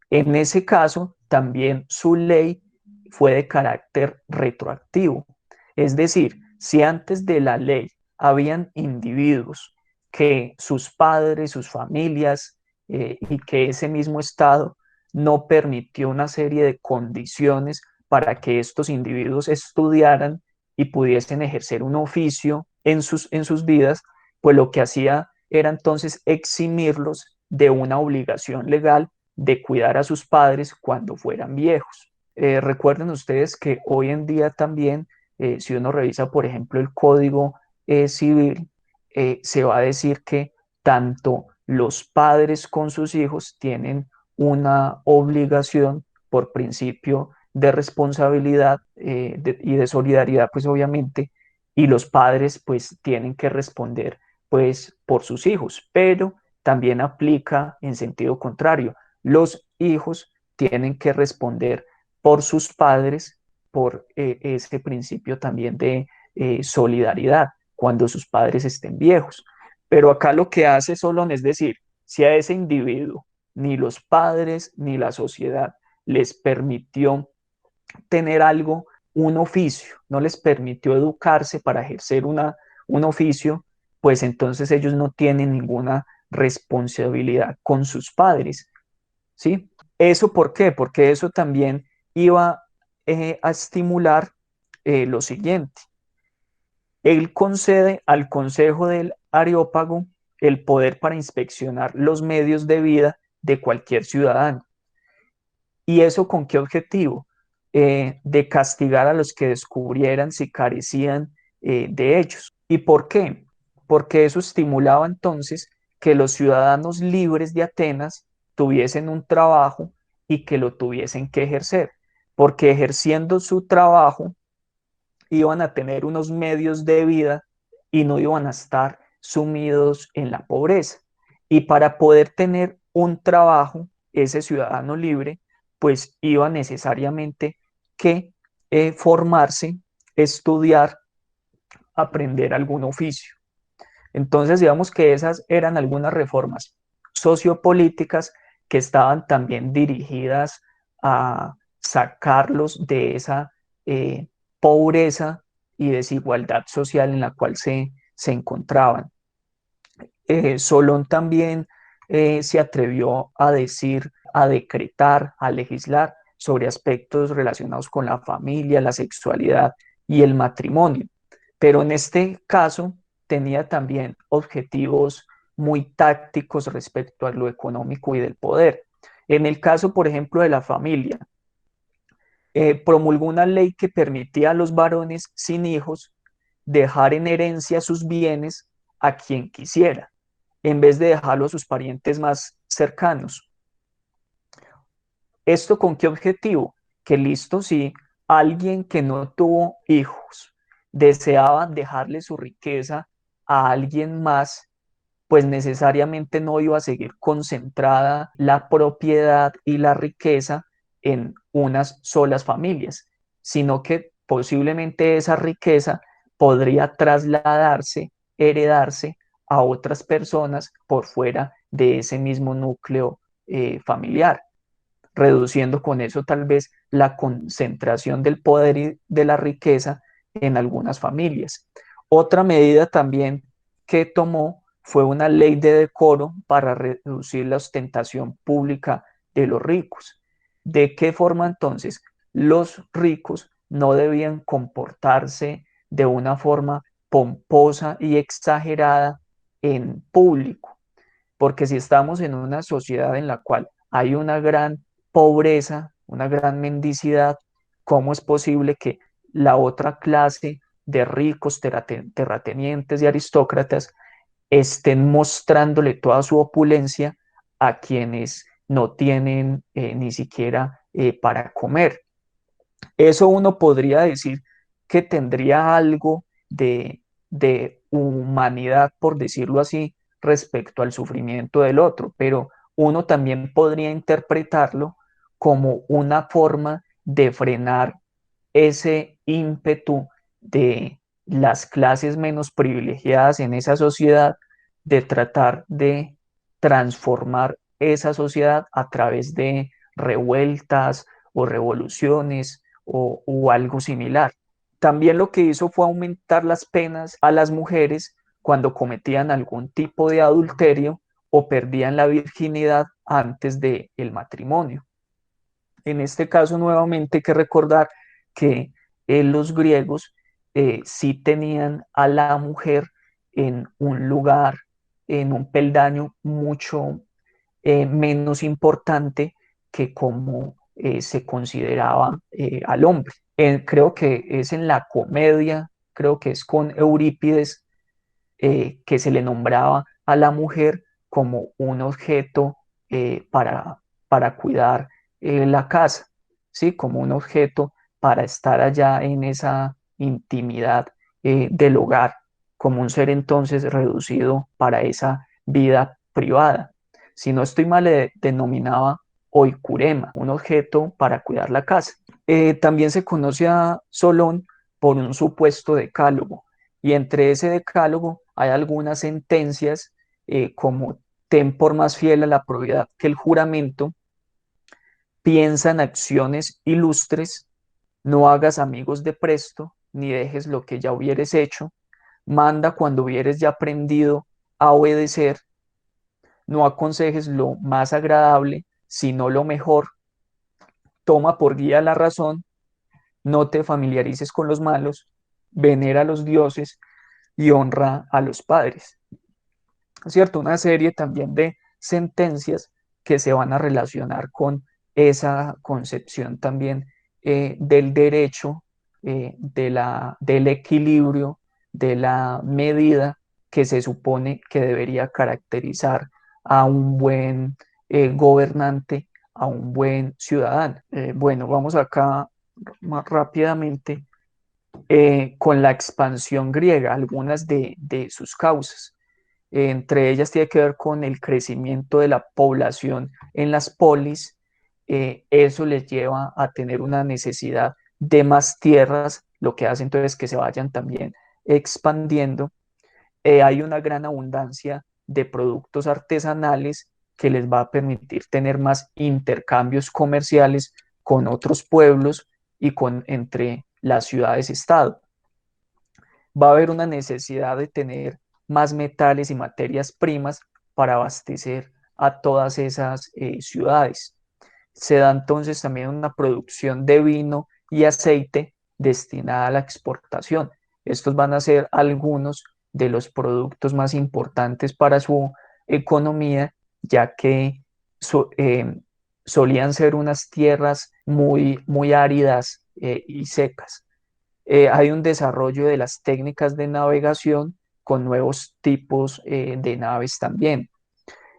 En ese caso, también su ley fue de carácter retroactivo. Es decir, si antes de la ley habían individuos que sus padres, sus familias y que ese mismo Estado no permitió una serie de condiciones para que estos individuos estudiaran y pudiesen ejercer un oficio en sus vidas, pues lo que hacía era entonces eximirlos de una obligación legal de cuidar a sus padres cuando fueran viejos. Recuerden ustedes que hoy en día también, si uno revisa, por ejemplo, el Código Civil, se va a decir que tanto los padres con sus hijos tienen una obligación por principio de responsabilidad y de solidaridad, pues obviamente, y los padres pues tienen que responder pues por sus hijos, pero también aplica en sentido contrario. Los hijos tienen que responder por sus padres, por ese principio también de solidaridad cuando sus padres estén viejos. Pero acá lo que hace Solón es decir, si a ese individuo ni los padres ni la sociedad les permitió tener algo, un oficio, no les permitió educarse para ejercer un oficio, pues entonces ellos no tienen ninguna responsabilidad con sus padres, ¿sí? ¿Eso por qué? Porque eso también iba a estimular lo siguiente. Él concede al Consejo del Areópago el poder para inspeccionar los medios de vida de cualquier ciudadano. ¿Y eso con qué objetivo? De castigar a los que descubrieran si carecían de ellos. ¿Y por qué? Porque eso estimulaba entonces que los ciudadanos libres de Atenas tuviesen un trabajo y que lo tuviesen que ejercer, porque ejerciendo su trabajo iban a tener unos medios de vida y no iban a estar sumidos en la pobreza. Y para poder tener un trabajo, ese ciudadano libre, pues iba necesariamente que formarse, estudiar, aprender algún oficio. Entonces, digamos que esas eran algunas reformas sociopolíticas que estaban también dirigidas a sacarlos de esa pobreza y desigualdad social en la cual se encontraban. Solón también se atrevió a decir, a decretar, a legislar sobre aspectos relacionados con la familia, la sexualidad y el matrimonio. Pero en este caso tenía también objetivos muy tácticos respecto a lo económico y del poder. En el caso, por ejemplo, de la familia, promulgó una ley que permitía a los varones sin hijos dejar en herencia sus bienes a quien quisiera, en vez de dejarlo a sus parientes más cercanos. ¿Esto con qué objetivo? Que listo, si alguien que no tuvo hijos deseaba dejarle su riqueza a alguien más, pues necesariamente no iba a seguir concentrada la propiedad y la riqueza en unas solas familias, sino que posiblemente esa riqueza podría trasladarse, heredarse a otras personas por fuera de ese mismo núcleo familiar, reduciendo con eso tal vez la concentración del poder y de la riqueza en algunas familias. Otra medida también que tomó fue una ley de decoro para reducir la ostentación pública de los ricos. ¿De qué forma entonces? Los ricos no debían comportarse de una forma pomposa y exagerada en público, porque si estamos en una sociedad en la cual hay una gran pobreza, una gran mendicidad, ¿cómo es posible que la otra clase de ricos, terratenientes y aristócratas estén mostrándole toda su opulencia a quienes no tienen ni siquiera para comer? Eso uno podría decir que tendría algo de humanidad, por decirlo así, respecto al sufrimiento del otro, pero uno también podría interpretarlo como una forma de frenar ese ímpetu de las clases menos privilegiadas en esa sociedad, de tratar de transformar esa sociedad a través de revueltas o revoluciones o algo similar. También lo que hizo fue aumentar las penas a las mujeres cuando cometían algún tipo de adulterio o perdían la virginidad antes del matrimonio. En este caso, nuevamente hay que recordar que los griegos sí tenían a la mujer en un lugar, en un peldaño mucho menos importante que como se consideraba al hombre. Creo que es en la comedia, creo que es con Eurípides, que se le nombraba a la mujer como un objeto para cuidar la casa, ¿sí? Como un objeto para estar allá en esa intimidad del hogar, como un ser entonces reducido para esa vida privada. Si no estoy mal, le denominaba oikurema, un objeto para cuidar la casa. También se conoce a Solón por un supuesto decálogo, y entre ese decálogo hay algunas sentencias como ten por más fiel a la probidad que el juramento, piensa en acciones ilustres, no hagas amigos de presto, ni dejes lo que ya hubieres hecho, manda cuando hubieres ya aprendido a obedecer, no aconsejes lo más agradable, sino lo mejor, toma por guía la razón, no te familiarices con los malos, venera a los dioses y honra a los padres. ¿Cierto? Una serie también de sentencias que se van a relacionar con esa concepción también del derecho, del equilibrio, de la medida que se supone que debería caracterizar a un buen gobernante, a un buen ciudadano. Bueno, vamos acá más rápidamente con la expansión griega, algunas de sus causas. Entre ellas tiene que ver con el crecimiento de la población en las polis. Eso les lleva a tener una necesidad de más tierras, lo que hace entonces que se vayan también expandiendo. Hay una gran abundancia de productos artesanales que les va a permitir tener más intercambios comerciales con otros pueblos y con entre las ciudades-estado. Va a haber una necesidad de tener más metales y materias primas para abastecer a todas esas ciudades. Se da entonces también una producción de vino y aceite destinada a la exportación. Estos van a ser algunos de los productos más importantes para su economía, ya que solían ser unas tierras muy áridas y secas. Hay un desarrollo de las técnicas de navegación con nuevos tipos de naves también.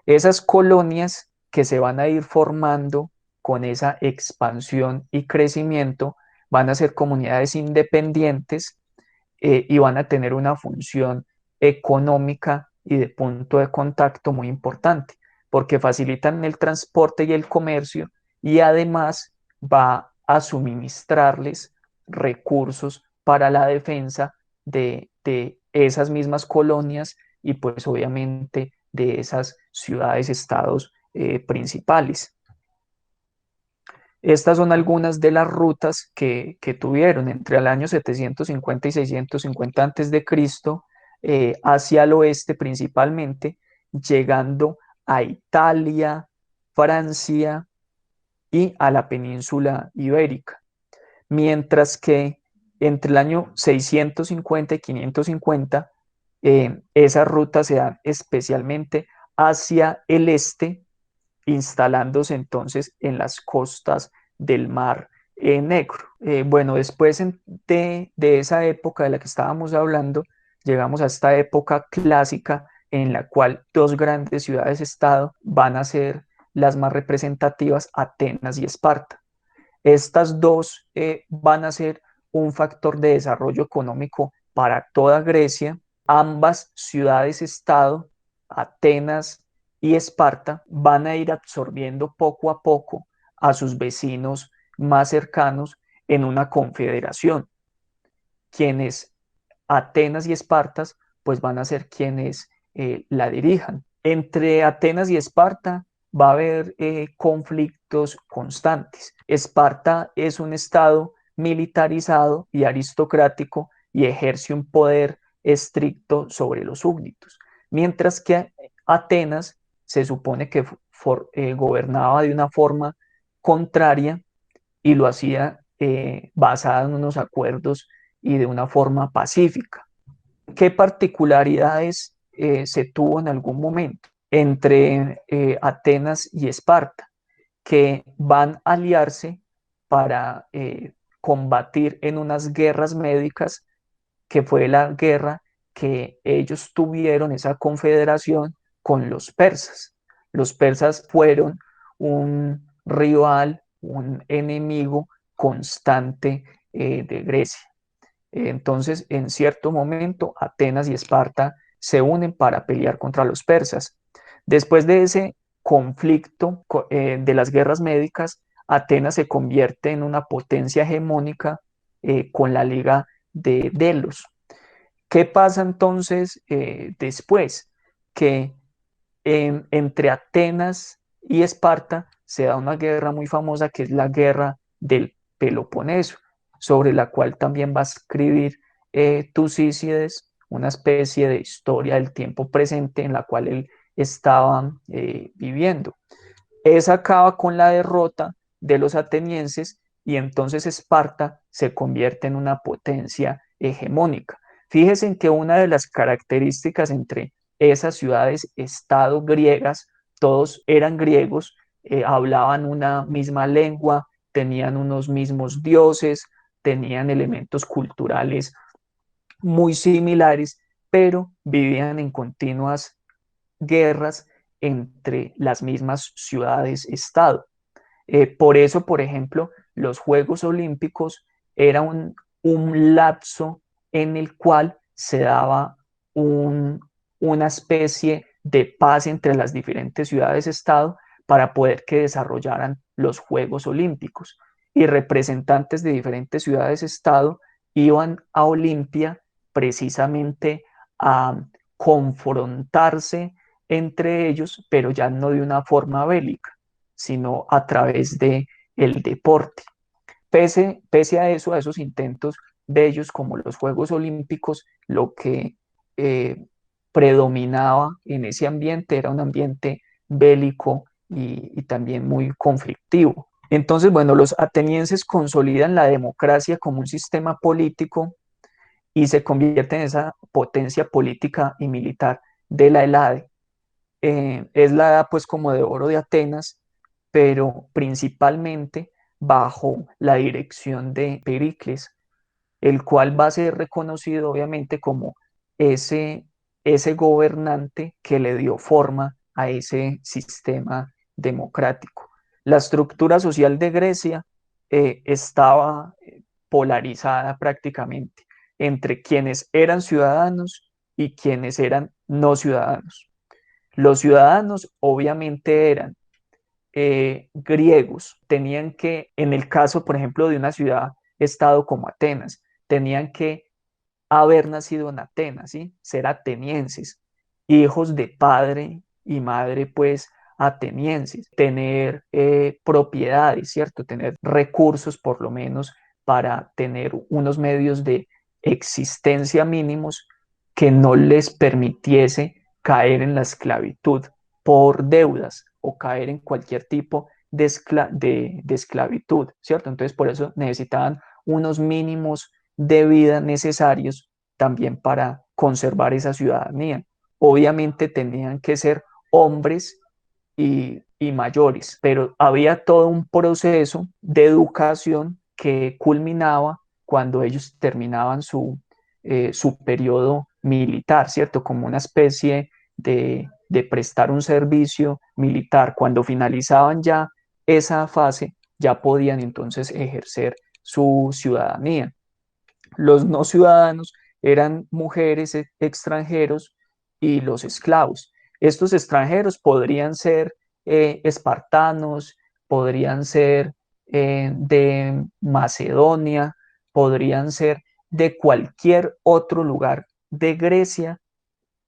Esas colonias que se van a ir formando con esa expansión y crecimiento van a ser comunidades independientes y van a tener una función económica y de punto de contacto muy importante, porque facilitan el transporte y el comercio y además va a suministrarles recursos para la defensa de esas mismas colonias y pues obviamente de esas ciudades, estados principales. Estas son algunas de las rutas que tuvieron entre el año 750 y 650 a.C., hacia el oeste principalmente, llegando a Italia, Francia y a la península ibérica. Mientras que entre el año 650 y 550, esas rutas se dan especialmente hacia el este, instalándose entonces en las costas del Mar Negro. Bueno, después de esa época de la que estábamos hablando, llegamos a esta época clásica en la cual dos grandes ciudades-estado van a ser las más representativas, Atenas y Esparta. Estas dos van a ser un factor de desarrollo económico para toda Grecia. Ambas ciudades-estado Atenas y Esparta van a ir absorbiendo poco a poco a sus vecinos más cercanos en una confederación, quienes Atenas y Esparta pues van a ser quienes la dirijan. Entre Atenas y Esparta va a haber conflictos constantes. Esparta es un estado militarizado y aristocrático y ejerce un poder estricto sobre los súbditos, mientras que Atenas se supone que gobernaba de una forma contraria y lo hacía basada en unos acuerdos y de una forma pacífica. ¿Qué particularidades se tuvo en algún momento entre Atenas y Esparta? Que van a aliarse para combatir en unas guerras médicas, que fue la guerra que ellos tuvieron, esa confederación, con los persas. Los persas fueron un rival, un enemigo constante de Grecia. Entonces, en cierto momento, Atenas y Esparta se unen para pelear contra los persas. Después de ese conflicto de las guerras médicas, Atenas se convierte en una potencia hegemónica con la Liga de Delos. ¿Qué pasa entonces después? Que entre Atenas y Esparta se da una guerra muy famosa que es la guerra del Peloponeso, sobre la cual también va a escribir Tucídides, una especie de historia del tiempo presente en la cual él estaba viviendo. Esa acaba con la derrota de los atenienses y entonces Esparta se convierte en una potencia hegemónica. Fíjense en que una de las características entre esas ciudades-estado griegas, todos eran griegos, hablaban una misma lengua, tenían unos mismos dioses, tenían elementos culturales muy similares, pero vivían en continuas guerras entre las mismas ciudades-estado. Por eso, por ejemplo, los Juegos Olímpicos era un lapso en el cual se daba una especie de paz entre las diferentes ciudades-estado para poder que desarrollaran los Juegos Olímpicos. Y representantes de diferentes ciudades-estado iban a Olimpia precisamente a confrontarse entre ellos, pero ya no de una forma bélica, sino a través de el deporte. Pese a eso, a esos intentos bellos como los Juegos Olímpicos, lo que eh, predominaba en ese ambiente era un ambiente bélico y también muy conflictivo. Entonces, bueno, los atenienses consolidan la democracia como un sistema político y se convierten en esa potencia política y militar de la Helade. Es la edad pues como de oro de Atenas, pero principalmente bajo la dirección de Pericles, el cual va a ser reconocido obviamente como ese, ese gobernante que le dio forma a ese sistema democrático. La estructura social de Grecia estaba polarizada prácticamente entre quienes eran ciudadanos y quienes eran no ciudadanos. Los ciudadanos obviamente eran griegos, tenían que, en el caso, por ejemplo, de una ciudad-estado como Atenas, tenían que haber nacido en Atenas, ¿sí? Ser atenienses, hijos de padre y madre, pues, atenienses, tener propiedades, ¿cierto? Tener recursos, por lo menos, para tener unos medios de existencia mínimos que no les permitiese caer en la esclavitud por deudas o caer en cualquier tipo de esclavitud, ¿cierto? Entonces, por eso necesitaban unos mínimos de vida necesarios también para conservar esa ciudadanía. Obviamente tenían que ser hombres y mayores, pero había todo un proceso de educación que culminaba cuando ellos terminaban su periodo militar, ¿cierto? Como una especie de prestar un servicio militar. Cuando finalizaban ya esa fase, ya podían entonces ejercer su ciudadanía. Los no ciudadanos eran mujeres extranjeros y los esclavos. Estos extranjeros podrían ser espartanos, podrían ser de Macedonia, podrían ser de cualquier otro lugar de Grecia,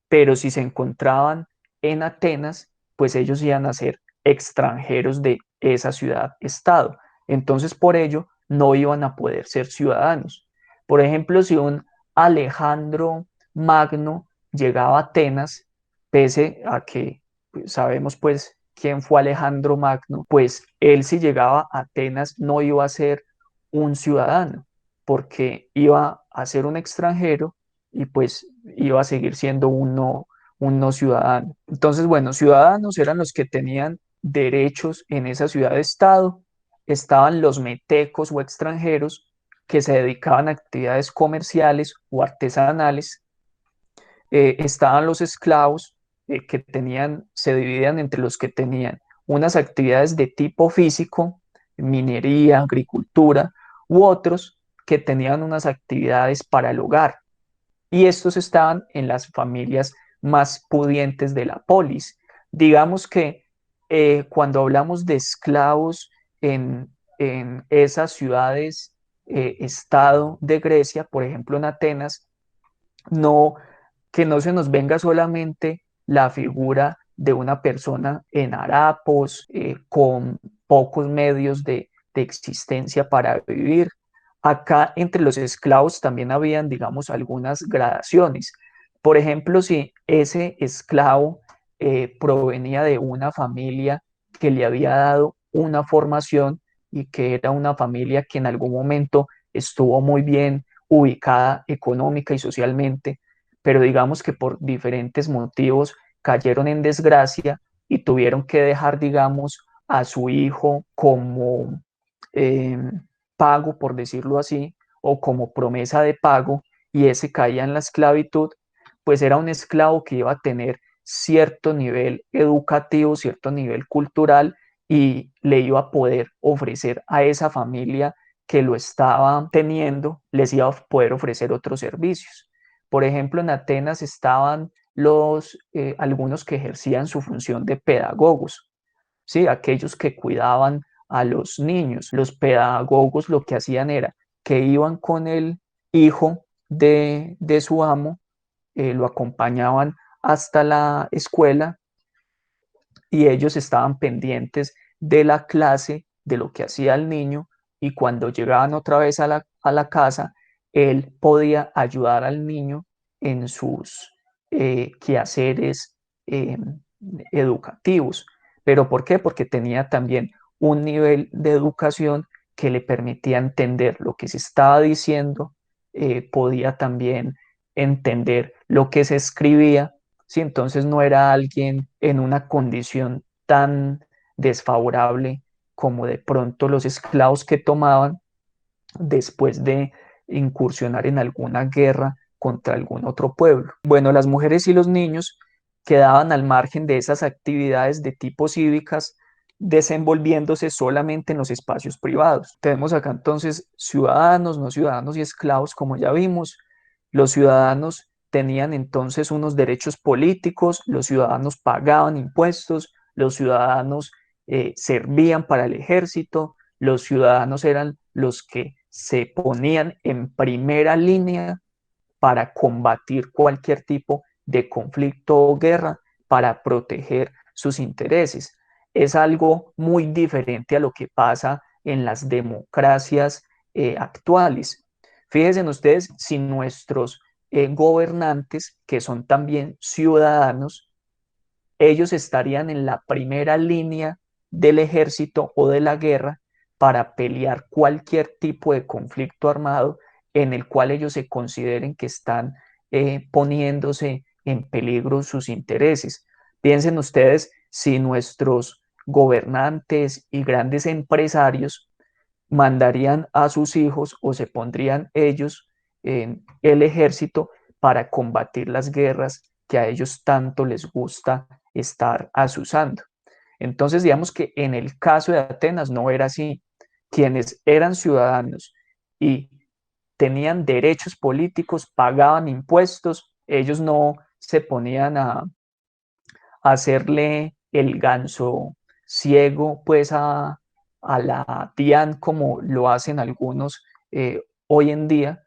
pero si se encontraban en Atenas, pues ellos iban a ser extranjeros de esa ciudad-estado. Entonces, por ello, no iban a poder ser ciudadanos. Por ejemplo, si un Alejandro Magno llegaba a Atenas, pese a que pues, sabemos pues quién fue Alejandro Magno, pues él si llegaba a Atenas no iba a ser un ciudadano, porque iba a ser un extranjero y pues iba a seguir siendo un no ciudadano. Entonces, bueno, ciudadanos eran los que tenían derechos en esa ciudad-estado, estaban los metecos o extranjeros que se dedicaban a actividades comerciales o artesanales, estaban los esclavos que tenían, se dividían entre los que tenían unas actividades de tipo físico, minería, agricultura, u otros que tenían unas actividades para el hogar, y estos estaban en las familias más pudientes de la polis. Digamos que cuando hablamos de esclavos en esas ciudades, estado de Grecia, por ejemplo en Atenas, no, que no se nos venga solamente la figura de una persona en harapos, con pocos medios de existencia para vivir. Acá entre los esclavos también habían, digamos, algunas gradaciones. Por ejemplo, si ese esclavo provenía de una familia que le había dado una formación y que era una familia que en algún momento estuvo muy bien ubicada económica y socialmente, pero digamos que por diferentes motivos cayeron en desgracia y tuvieron que dejar, digamos, a su hijo como eh, pago, por decirlo así, o como promesa de pago, y ese caía en la esclavitud, pues era un esclavo que iba a tener cierto nivel educativo, cierto nivel cultural, y le iba a poder ofrecer a esa familia que lo estaba teniendo, les iba a poder ofrecer otros servicios. Por ejemplo, en Atenas estaban algunos que ejercían su función de pedagogos, ¿sí? Aquellos que cuidaban a los niños. Los pedagogos lo que hacían era que iban con el hijo de su amo, lo acompañaban hasta la escuela y ellos estaban pendientes de la clase, de lo que hacía el niño, y cuando llegaban otra vez a la casa, él podía ayudar al niño en sus quehaceres eh, educativos. ¿Pero por qué? Porque tenía también un nivel de educación que le permitía entender lo que se estaba diciendo, podía también entender lo que se escribía. Sí, entonces no era alguien en una condición tan desfavorable como de pronto los esclavos que tomaban después de incursionar en alguna guerra contra algún otro pueblo. Bueno, las mujeres y los niños quedaban al margen de esas actividades de tipo cívicas, desenvolviéndose solamente en los espacios privados. Tenemos acá entonces ciudadanos, no ciudadanos y esclavos, como ya vimos. Los ciudadanos tenían entonces unos derechos políticos, los ciudadanos pagaban impuestos, los ciudadanos servían para el ejército, los ciudadanos eran los que se ponían en primera línea para combatir cualquier tipo de conflicto o guerra, para proteger sus intereses. Es algo muy diferente a lo que pasa en las democracias actuales. Fíjense ustedes, si nuestros gobernantes, que son también ciudadanos, ellos estarían en la primera línea del ejército o de la guerra para pelear cualquier tipo de conflicto armado en el cual ellos se consideren que están poniéndose en peligro sus intereses. Piensen ustedes si nuestros gobernantes y grandes empresarios mandarían a sus hijos o se pondrían ellos en el ejército para combatir las guerras que a ellos tanto les gusta estar asusando. Entonces, digamos que en el caso de Atenas no era así. Quienes eran ciudadanos y tenían derechos políticos, pagaban impuestos, ellos no se ponían hacerle el ganso ciego pues a la DIAN como lo hacen algunos hoy en día,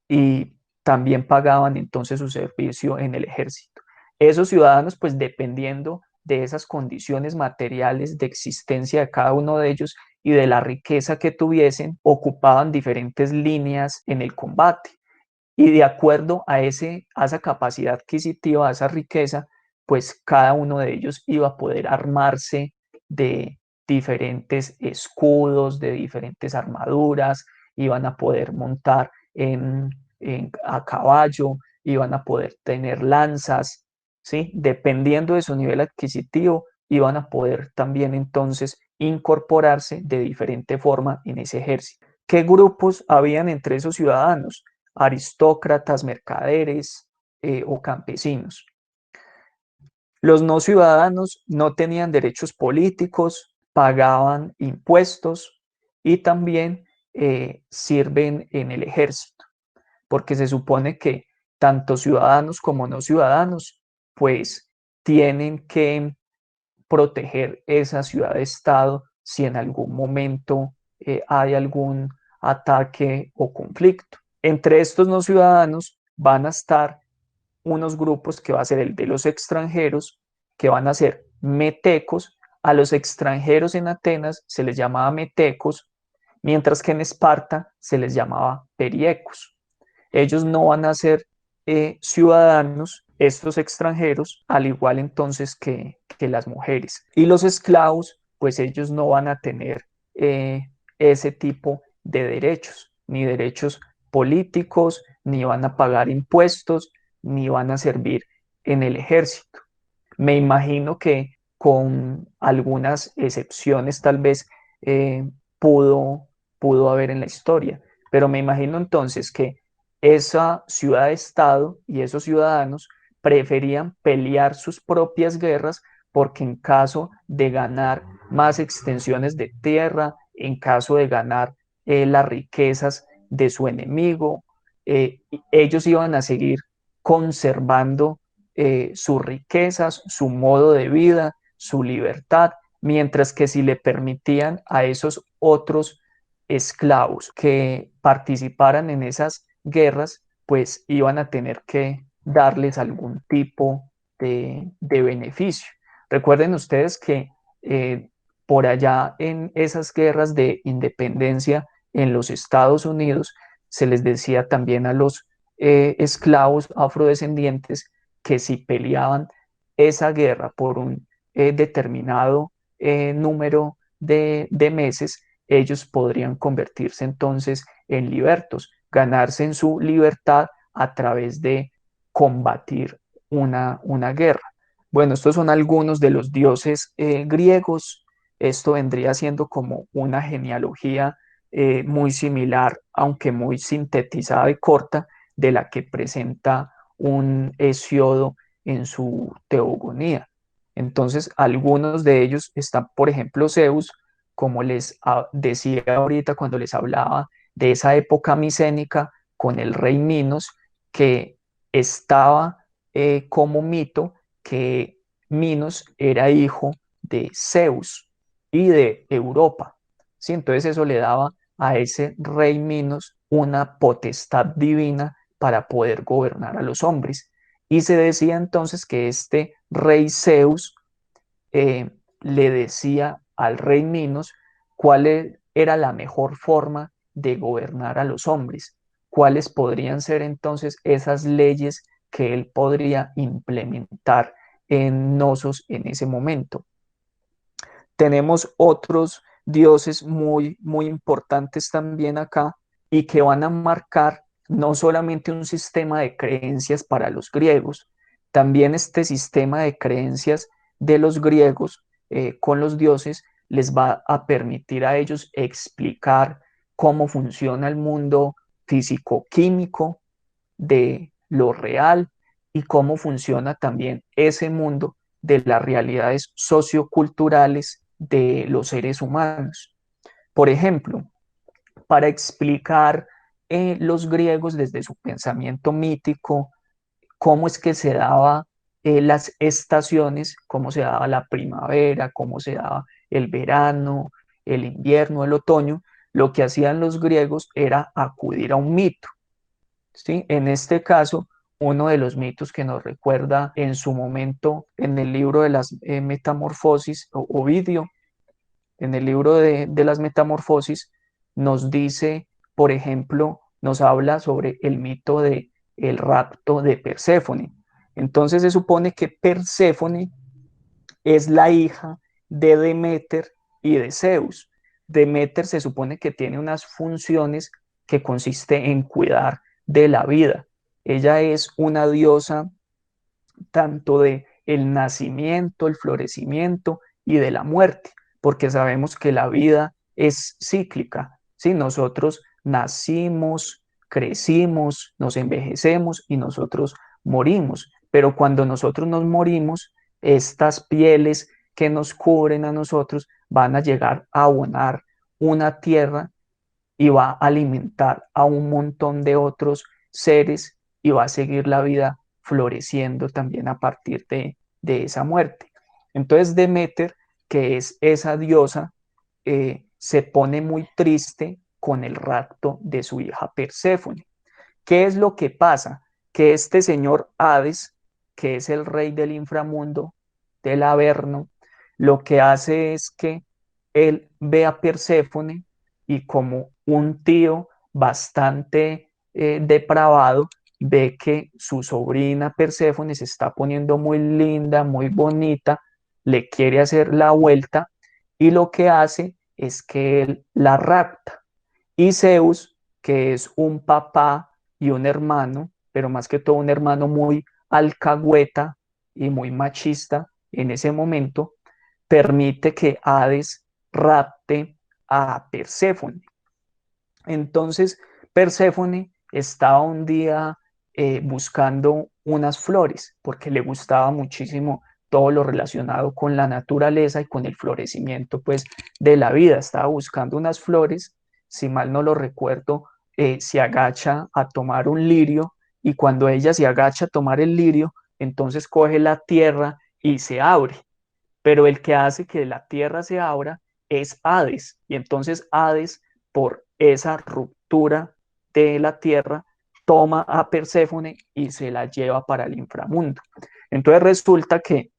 y también pagaban entonces su servicio en el ejército. Esos ciudadanos, pues dependiendo de esas condiciones materiales de existencia de cada uno de ellos y de la riqueza que tuviesen, ocupaban diferentes líneas en el combate. Y de acuerdo a esa capacidad adquisitiva, a esa riqueza, pues cada uno de ellos iba a poder armarse de diferentes escudos, de diferentes armaduras, iban a poder montar a caballo, iban a poder tener lanzas, ¿sí? Dependiendo de su nivel adquisitivo, iban a poder también entonces incorporarse de diferente forma en ese ejército. ¿Qué grupos habían entre esos ciudadanos? Aristócratas, mercaderes o campesinos. Los no ciudadanos no tenían derechos políticos, pagaban impuestos y también sirven en el ejército, porque se supone que tanto ciudadanos como no ciudadanos, pues tienen que proteger esa ciudad-estado si en algún momento hay algún ataque o conflicto. Entre estos no ciudadanos van a estar unos grupos que va a ser el de los extranjeros, que van a ser metecos. A los extranjeros en Atenas se les llamaba metecos, mientras que en Esparta se les llamaba periecos. Ellos no van a ser ciudadanos, estos extranjeros, al igual entonces que las mujeres. Y los esclavos, pues ellos no van a tener ese tipo de derechos, ni derechos políticos, ni van a pagar impuestos, ni van a servir en el ejército. Me imagino que con algunas excepciones tal vez eh, pudo, pudo haber en la historia, pero me imagino entonces que esa ciudad-estado y esos ciudadanos preferían pelear sus propias guerras porque en caso de ganar más extensiones de tierra, en caso de ganar las riquezas de su enemigo, ellos iban a seguir conservando sus riquezas, su modo de vida, su libertad, mientras que si le permitían a esos otros esclavos que participaran en esas guerras, pues iban a tener que darles algún tipo de beneficio. Recuerden ustedes que por allá en esas guerras de independencia en los Estados Unidos, se les decía también a los esclavos afrodescendientes que si peleaban esa guerra por un determinado número de meses, ellos podrían convertirse entonces en libertos, ganarse en su libertad a través de combatir una guerra. Bueno, estos son algunos de los dioses griegos. Esto vendría siendo como una genealogía muy similar, aunque muy sintetizada y corta, de la que presenta un Hesiodo en su Teogonía. Entonces, algunos de ellos están, por ejemplo, Zeus, como les decía ahorita cuando les hablaba de esa época micénica con el rey Minos, que estaba como mito que Minos era hijo de Zeus y de Europa. ¿Sí? Entonces eso le daba a ese rey Minos una potestad divina para poder gobernar a los hombres. Y se decía entonces que este rey Zeus le decía al rey Minos cuál era la mejor forma de gobernar a los hombres, cuáles podrían ser entonces esas leyes que él podría implementar en Nosos en ese momento. Tenemos otros dioses muy importantes también acá y que van a marcar no solamente un sistema de creencias para los griegos, también este sistema de creencias de los griegos con los dioses les va a permitir a ellos explicar cómo funciona el mundo físico-químico de lo real y cómo funciona también ese mundo de las realidades socioculturales de los seres humanos. Por ejemplo, para explicar los griegos desde su pensamiento mítico, cómo es que se daba las estaciones, cómo se daba la primavera, cómo se daba el verano, el invierno, el otoño, lo que hacían los griegos era acudir a un mito, ¿sí? En este caso, uno de los mitos que nos recuerda en su momento en el libro de las Metamorfosis, Ovidio, en el libro de las Metamorfosis, nos dice, por ejemplo, nos habla sobre el mito de el rapto de Perséfone. Entonces se supone que Perséfone es la hija de Deméter y de Zeus. Deméter se supone que tiene unas funciones que consiste en cuidar de la vida. Ella es una diosa tanto de el nacimiento, el florecimiento y de la muerte, porque sabemos que la vida es cíclica, ¿sí? Nosotros nacimos, crecimos, nos envejecemos y nosotros morimos, pero cuando nosotros nos morimos, estas pieles que nos cubren a nosotros van a llegar a abonar una tierra y va a alimentar a un montón de otros seres y va a seguir la vida floreciendo también a partir de esa muerte. Entonces Deméter, que es esa diosa, se pone muy triste con el rapto de su hija Perséfone. ¿Qué es lo que pasa? Que este señor Hades, que es el rey del inframundo, del Averno, lo que hace es que él ve a Perséfone y como un tío bastante depravado, ve que su sobrina Perséfone se está poniendo muy linda, muy bonita, le quiere hacer la vuelta y lo que hace es que él la rapta. Y Zeus, que es un papá y un hermano, pero más que todo un hermano muy alcahueta y muy machista en ese momento, permite que Hades rapte a Perséfone. Entonces, Perséfone estaba un día buscando unas flores porque le gustaba muchísimo todo lo relacionado con la naturaleza y con el florecimiento pues de la vida. Estaba buscando unas flores, si mal no lo recuerdo, se agacha a tomar un lirio y cuando ella se agacha a tomar el lirio, entonces coge la tierra y se abre, pero el que hace que la tierra se abra es Hades. Y entonces Hades, por esa ruptura de la tierra, toma a Perséfone y se la lleva para el inframundo. Entonces resulta que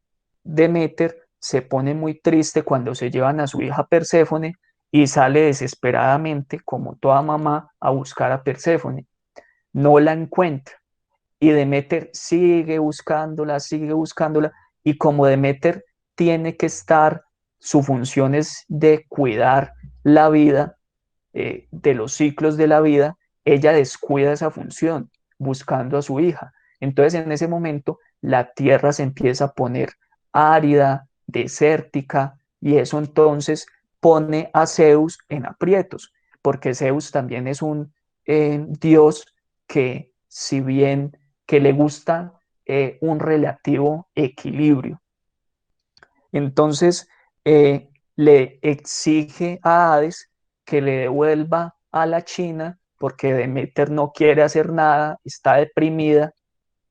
Deméter se pone muy triste cuando se llevan a su hija Perséfone y sale desesperadamente, como toda mamá, a buscar a Perséfone. No la encuentra y Deméter sigue buscándola, y como Deméter tiene que estar, su función es de cuidar la vida, de los ciclos de la vida, ella descuida esa función buscando a su hija. Entonces en ese momento la tierra se empieza a poner árida, desértica, y eso entonces pone a Zeus en aprietos, porque Zeus también es un dios que, si bien que le gusta un relativo equilibrio, entonces le exige a Hades que le devuelva a la China porque Demeter no quiere hacer nada, está deprimida,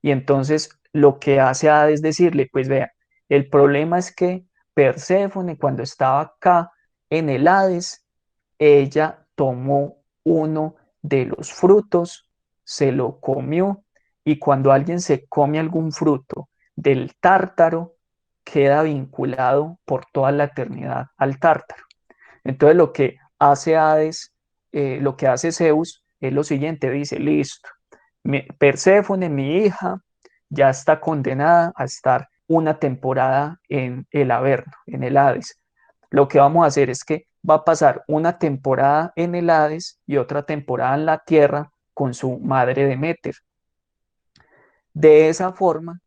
y entonces lo que hace Hades es decirle, pues vea, el problema es que Perséfone cuando estaba acá en el Hades, ella tomó uno de los frutos, se lo comió, y cuando alguien se come algún fruto del tártaro, queda vinculado por toda la eternidad al tártaro. Entonces lo que hace Hades, lo que hace Zeus es lo siguiente, dice, listo, Perséfone, mi hija, ya está condenada a estar una temporada en el Averno, en el Hades. Lo que vamos a hacer es que va a pasar una temporada en el Hades y otra temporada en la Tierra con su madre Deméter. De esa forma,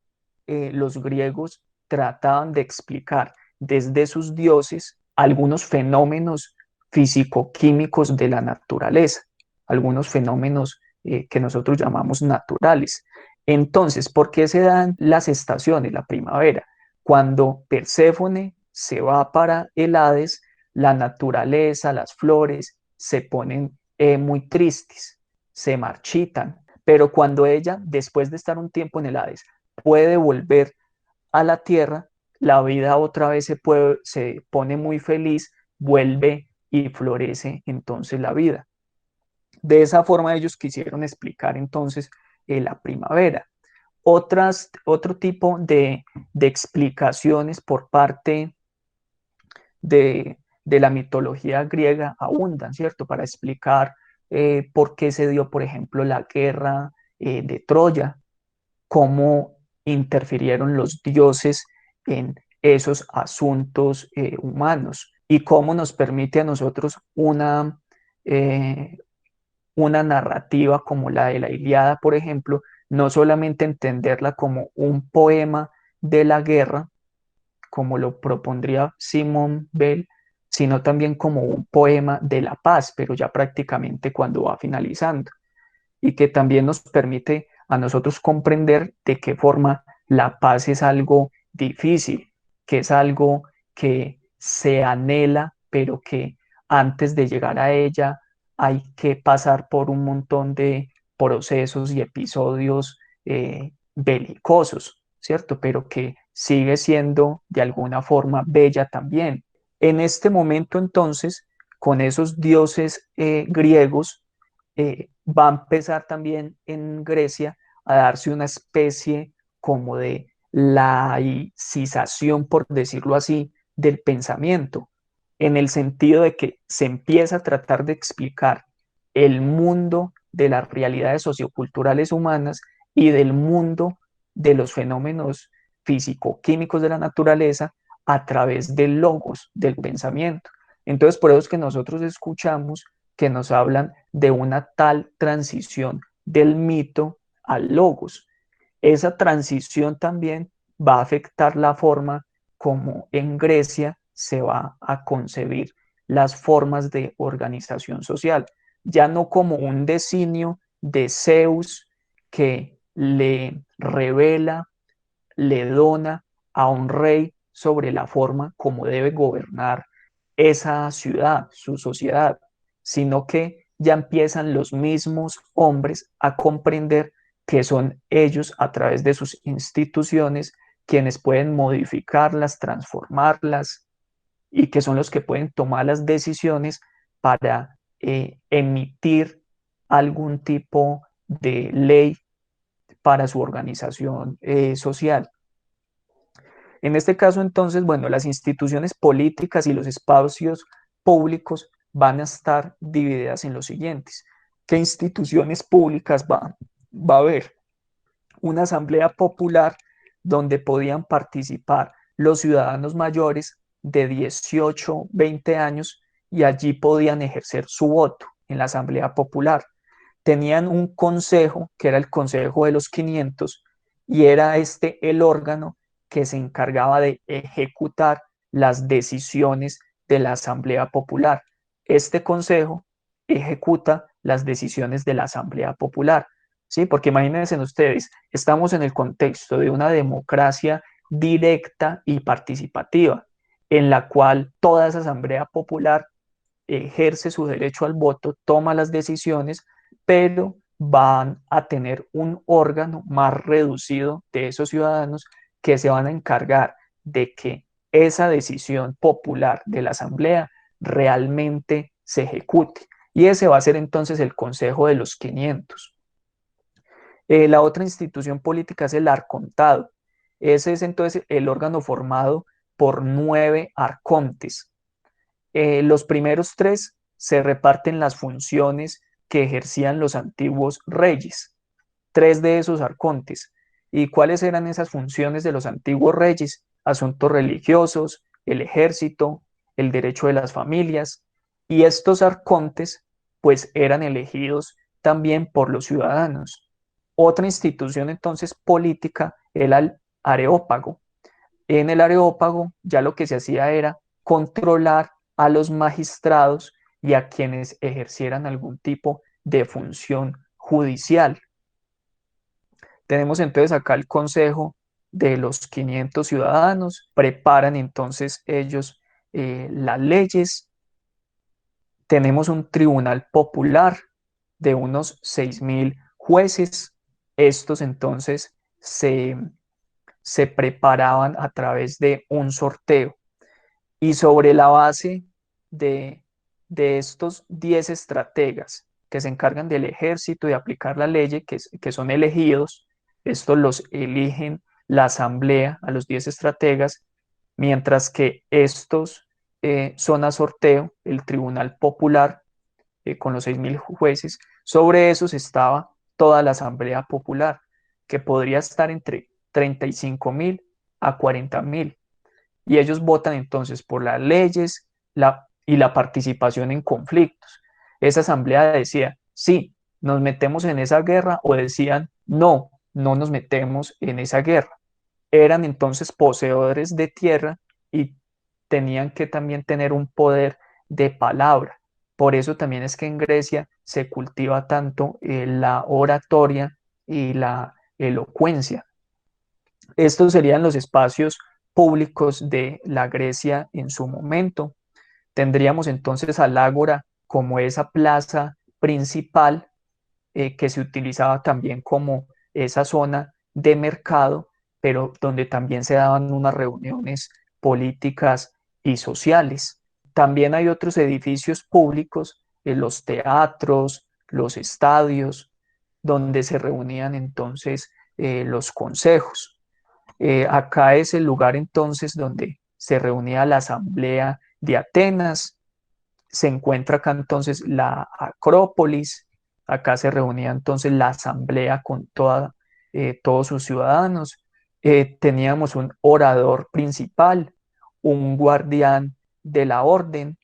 los griegos trataban de explicar desde sus dioses algunos fenómenos físico-químicos de la naturaleza, algunos fenómenos que nosotros llamamos naturales. Entonces, ¿por qué se dan las estaciones, la primavera? Cuando Perséfone se va para el Hades, la naturaleza, las flores se ponen muy tristes, se marchitan, pero cuando ella, después de estar un tiempo en el Hades, puede volver a la tierra, la vida otra vez se pone muy feliz, vuelve y florece entonces la vida. De esa forma ellos quisieron explicar entonces la primavera. Otro tipo de explicaciones por parte de la mitología griega abundan, ¿cierto? Para explicar por qué se dio, por ejemplo, la guerra de Troya, cómo interfirieron los dioses en esos asuntos humanos y cómo nos permite a nosotros una narrativa como la de la Ilíada, por ejemplo, no solamente entenderla como un poema de la guerra, como lo propondría Simón Bell, sino también como un poema de la paz, pero ya prácticamente cuando va finalizando, y que también nos permite a nosotros comprender de qué forma la paz es algo difícil, que es algo que se anhela, pero que antes de llegar a ella hay que pasar por un montón de procesos y episodios belicosos, ¿cierto? Pero que sigue siendo de alguna forma bella también. En este momento entonces, con esos dioses griegos, va a empezar también en Grecia a darse una especie como de laicización, por decirlo así, del pensamiento, en el sentido de que se empieza a tratar de explicar el mundo de las realidades socioculturales humanas y del mundo de los fenómenos físico-químicos de la naturaleza a través del logos, del pensamiento. Entonces, por eso es que nosotros escuchamos que nos hablan de una tal transición del mito al logos. Esa transición también va a afectar la forma como en Grecia se va a concebir las formas de organización social, ya no como un designio de Zeus que le revela, le dona a un rey sobre la forma como debe gobernar esa ciudad, su sociedad, sino que ya empiezan los mismos hombres a comprender que son ellos a través de sus instituciones quienes pueden modificarlas, transformarlas y que son los que pueden tomar las decisiones para emitir algún tipo de ley para su organización social. En este caso, entonces, bueno, las instituciones políticas y los espacios públicos van a estar divididas en los siguientes. ¿Qué instituciones públicas va a haber? Una asamblea popular donde podían participar los ciudadanos mayores de 18, 20 años y allí podían ejercer su voto en la asamblea popular. Tenían un consejo, que era el Consejo de los 500, y era este el órgano que se encargaba de ejecutar las decisiones de la Asamblea Popular. Este consejo ejecuta las decisiones de la Asamblea Popular, ¿sí? Porque imagínense ustedes, estamos en el contexto de una democracia directa y participativa, en la cual toda esa Asamblea Popular ejerce su derecho al voto, toma las decisiones, pero van a tener un órgano más reducido de esos ciudadanos que se van a encargar de que esa decisión popular de la Asamblea realmente se ejecute. Y ese va a ser entonces el Consejo de los 500. La otra institución política es el arcontado. Ese es entonces el órgano formado por 9 arcontes. Los primeros 3 se reparten las funciones que ejercían los antiguos reyes, 3 de esos arcontes. ¿Y cuáles eran esas funciones de los antiguos reyes? Asuntos religiosos, el ejército, el derecho de las familias. Y estos arcontes pues eran elegidos también por los ciudadanos. Otra institución entonces política era el areópago. En el Areópago ya lo que se hacía era controlar a los magistrados y a quienes ejercieran algún tipo de función judicial. Tenemos entonces acá el Consejo de los 500 ciudadanos, preparan entonces ellos las leyes. Tenemos un tribunal popular de unos 6.000 jueces. Estos entonces se preparaban a través de un sorteo y sobre la base de, de estos 10 estrategas que se encargan del ejército y de aplicar la ley, que son elegidos, estos los eligen la asamblea a los 10 estrategas, mientras que estos son a sorteo el Tribunal Popular con los 6.000 jueces. Sobre esos estaba toda la Asamblea Popular, que podría estar entre 35.000 a 40.000. Y ellos votan entonces por las leyes y la participación en conflictos. Esa asamblea decía, sí, nos metemos en esa guerra, o decían, no, no nos metemos en esa guerra. Eran entonces poseedores de tierra y tenían que también tener un poder de palabra. Por eso también es que en Grecia se cultiva tanto la oratoria y la elocuencia. Estos serían los espacios públicos de la Grecia en su momento. Tendríamos entonces al Ágora como esa plaza principal que se utilizaba también como esa zona de mercado, pero donde también se daban unas reuniones políticas y sociales. También hay otros edificios públicos, los teatros, los estadios, donde se reunían entonces los consejos. Acá es el lugar entonces donde se reunía la Asamblea de Atenas, se encuentra acá entonces la Acrópolis, acá se reunía entonces la Asamblea con todos sus ciudadanos, teníamos un orador principal, un guardián de la orden,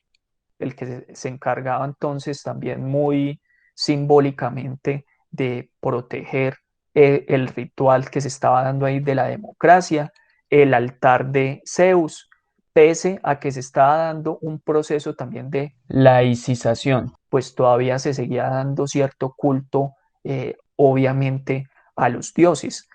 el que se encargaba entonces también muy simbólicamente de proteger el ritual que se estaba dando ahí de la democracia, el altar de Zeus, pese a que se estaba dando un proceso también de laicización, pues todavía se seguía dando cierto culto, obviamente, a los dioses.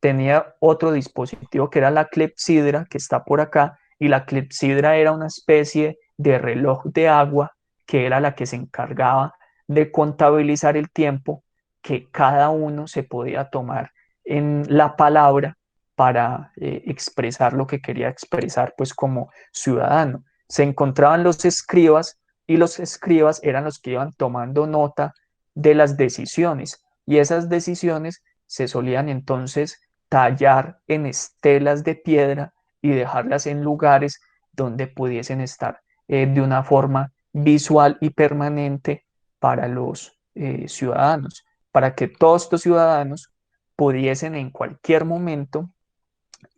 Tenía otro dispositivo que era la clepsidra, que está por acá, y la clepsidra era una especie de reloj de agua que era la que se encargaba de contabilizar el tiempo que cada uno se podía tomar en la palabra para expresar lo que quería expresar pues como ciudadano. Se encontraban los escribas y los escribas eran los que iban tomando nota de las decisiones y esas decisiones se solían entonces tallar en estelas de piedra y dejarlas en lugares donde pudiesen estar de una forma visual y permanente para los ciudadanos, para que todos estos ciudadanos pudiesen en cualquier momento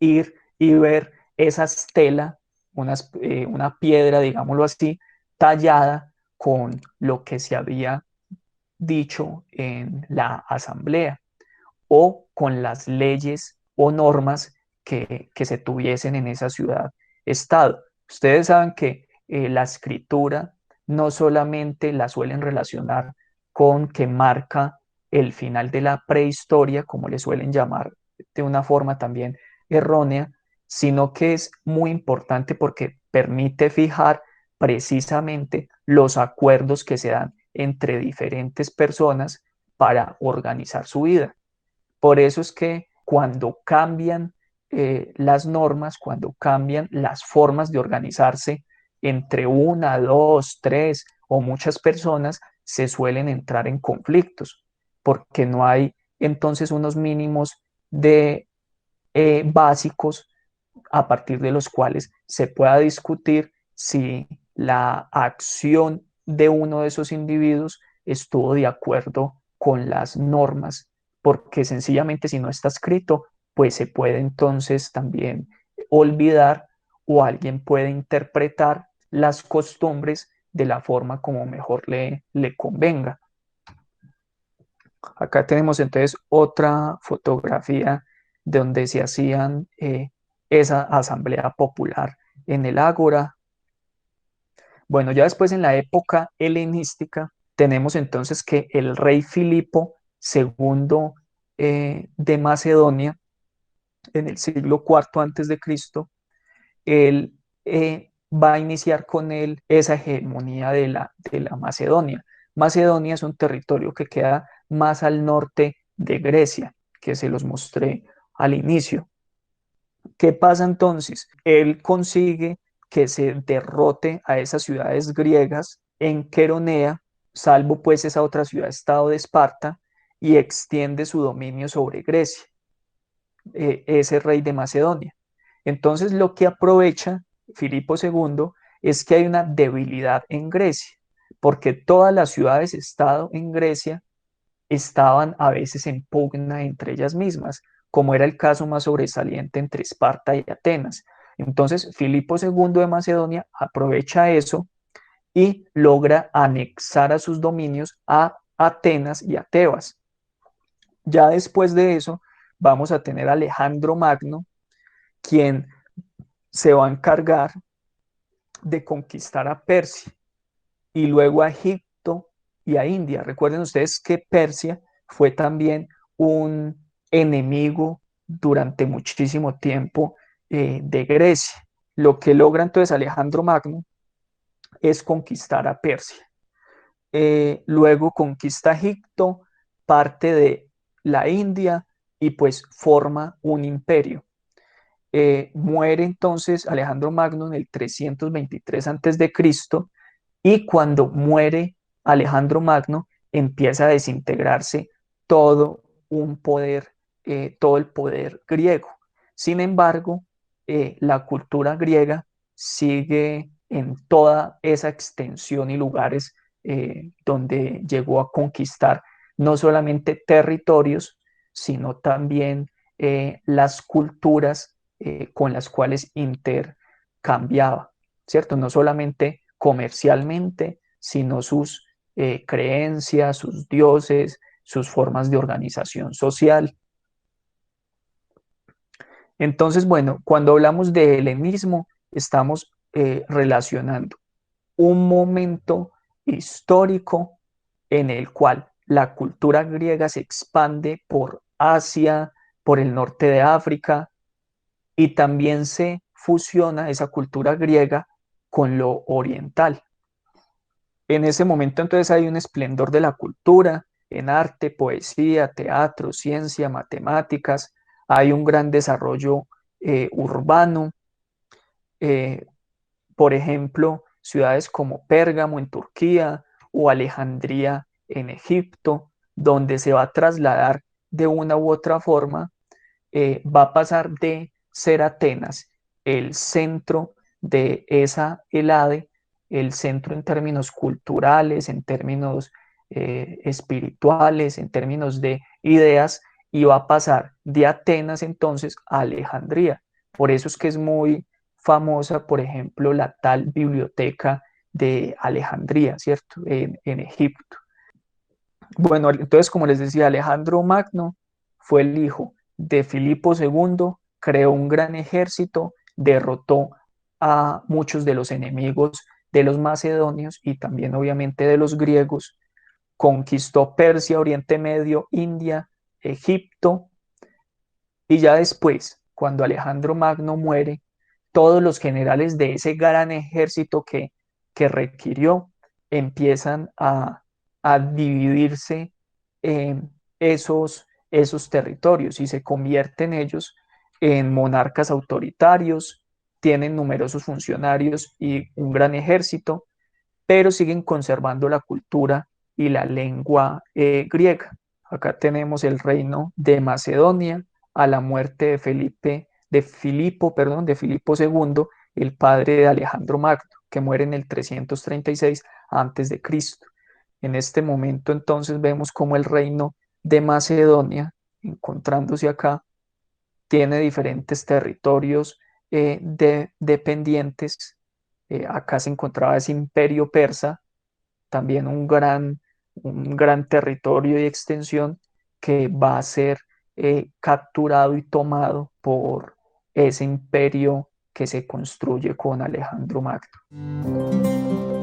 ir y ver esa estela, una piedra, digámoslo así, tallada con lo que se había dicho en la asamblea o con las leyes o normas que se tuviesen en esa ciudad-estado. Ustedes saben que la escritura no solamente la suelen relacionar con que marca el final de la prehistoria, como le suelen llamar de una forma también errónea, sino que es muy importante porque permite fijar precisamente los acuerdos que se dan entre diferentes personas para organizar su vida. Por eso es que cuando cambian las normas, cuando cambian las formas de organizarse entre una, dos, tres o muchas personas, se suelen entrar en conflictos, porque no hay entonces unos mínimos de básicos a partir de los cuales se pueda discutir si la acción de uno de esos individuos estuvo de acuerdo con las normas, porque sencillamente si no está escrito, pues se puede entonces también olvidar o alguien puede interpretar las costumbres de la forma como mejor le convenga. Acá tenemos entonces otra fotografía donde se hacían esa asamblea popular en el Ágora. Bueno, ya después en la época helenística tenemos entonces que el rey Filipo II de Macedonia, en el siglo IV antes de Cristo, él va a iniciar con él esa hegemonía de la Macedonia. Macedonia es un territorio que queda más al norte de Grecia, que se los mostré al inicio. ¿Qué pasa entonces? Él consigue que se derrote a esas ciudades griegas en Queronea, salvo pues esa otra ciudad-estado de Esparta, y extiende su dominio sobre Grecia, ese rey de Macedonia. Entonces lo que aprovecha Filipo II es que hay una debilidad en Grecia, porque todas las ciudades-estado en Grecia estaban a veces en pugna entre ellas mismas, como era el caso más sobresaliente entre Esparta y Atenas. Entonces, Filipo II de Macedonia aprovecha eso y logra anexar a sus dominios a Atenas y a Tebas. Ya después de eso, vamos a tener a Alejandro Magno, quien se va a encargar de conquistar a Persia y luego a Egipto y a India. Recuerden ustedes que Persia fue también un enemigo durante muchísimo tiempo de Grecia. Lo que logra entonces Alejandro Magno es conquistar a Persia. Luego conquista Egipto, parte de la India y pues forma un imperio. Muere entonces Alejandro Magno en el 323 a.C. y cuando muere Alejandro Magno empieza a desintegrarse todo un poder, todo el poder griego. Sin embargo, la cultura griega sigue en toda esa extensión y lugares donde llegó a conquistar no solamente territorios, sino también las culturas con las cuales intercambiaba, ¿cierto? No solamente comercialmente, sino sus creencias, sus dioses, sus formas de organización social. Entonces, bueno, cuando hablamos de helenismo, estamos relacionando un momento histórico en el cual la cultura griega se expande por Asia, por el norte de África, y también se fusiona esa cultura griega con lo oriental. En ese momento entonces hay un esplendor de la cultura en arte, poesía, teatro, ciencia, matemáticas, hay un gran desarrollo urbano, eh, por ejemplo, ciudades como Pérgamo en Turquía o Alejandría en Egipto, donde se va a trasladar de una u otra forma, va a pasar de ser Atenas el centro de esa Helade, el centro en términos culturales, en términos espirituales, en términos de ideas, y va a pasar de Atenas entonces a Alejandría. Por eso es que es muy famosa, por ejemplo, la tal biblioteca de Alejandría, ¿cierto? En Egipto. Bueno, entonces, como les decía, Alejandro Magno fue el hijo de Filipo II, creó un gran ejército, derrotó a muchos de los enemigos de los macedonios y también obviamente de los griegos, conquistó Persia, Oriente Medio, India, Egipto, y ya después, cuando Alejandro Magno muere, todos los generales de ese gran ejército que requirió empiezan a dividirse en esos territorios y se convierten ellos en monarcas autoritarios, tienen numerosos funcionarios y un gran ejército, pero siguen conservando la cultura y la lengua griega. Acá tenemos el reino de Macedonia a la muerte de Filipo II, el padre de Alejandro Magno, que muere en el 336 a.C. En este momento entonces vemos cómo el reino de Macedonia, encontrándose acá, tiene diferentes territorios dependientes. Acá se encontraba ese imperio persa, también un gran territorio y extensión que va a ser capturado y tomado por ese imperio que se construye con Alejandro Magno.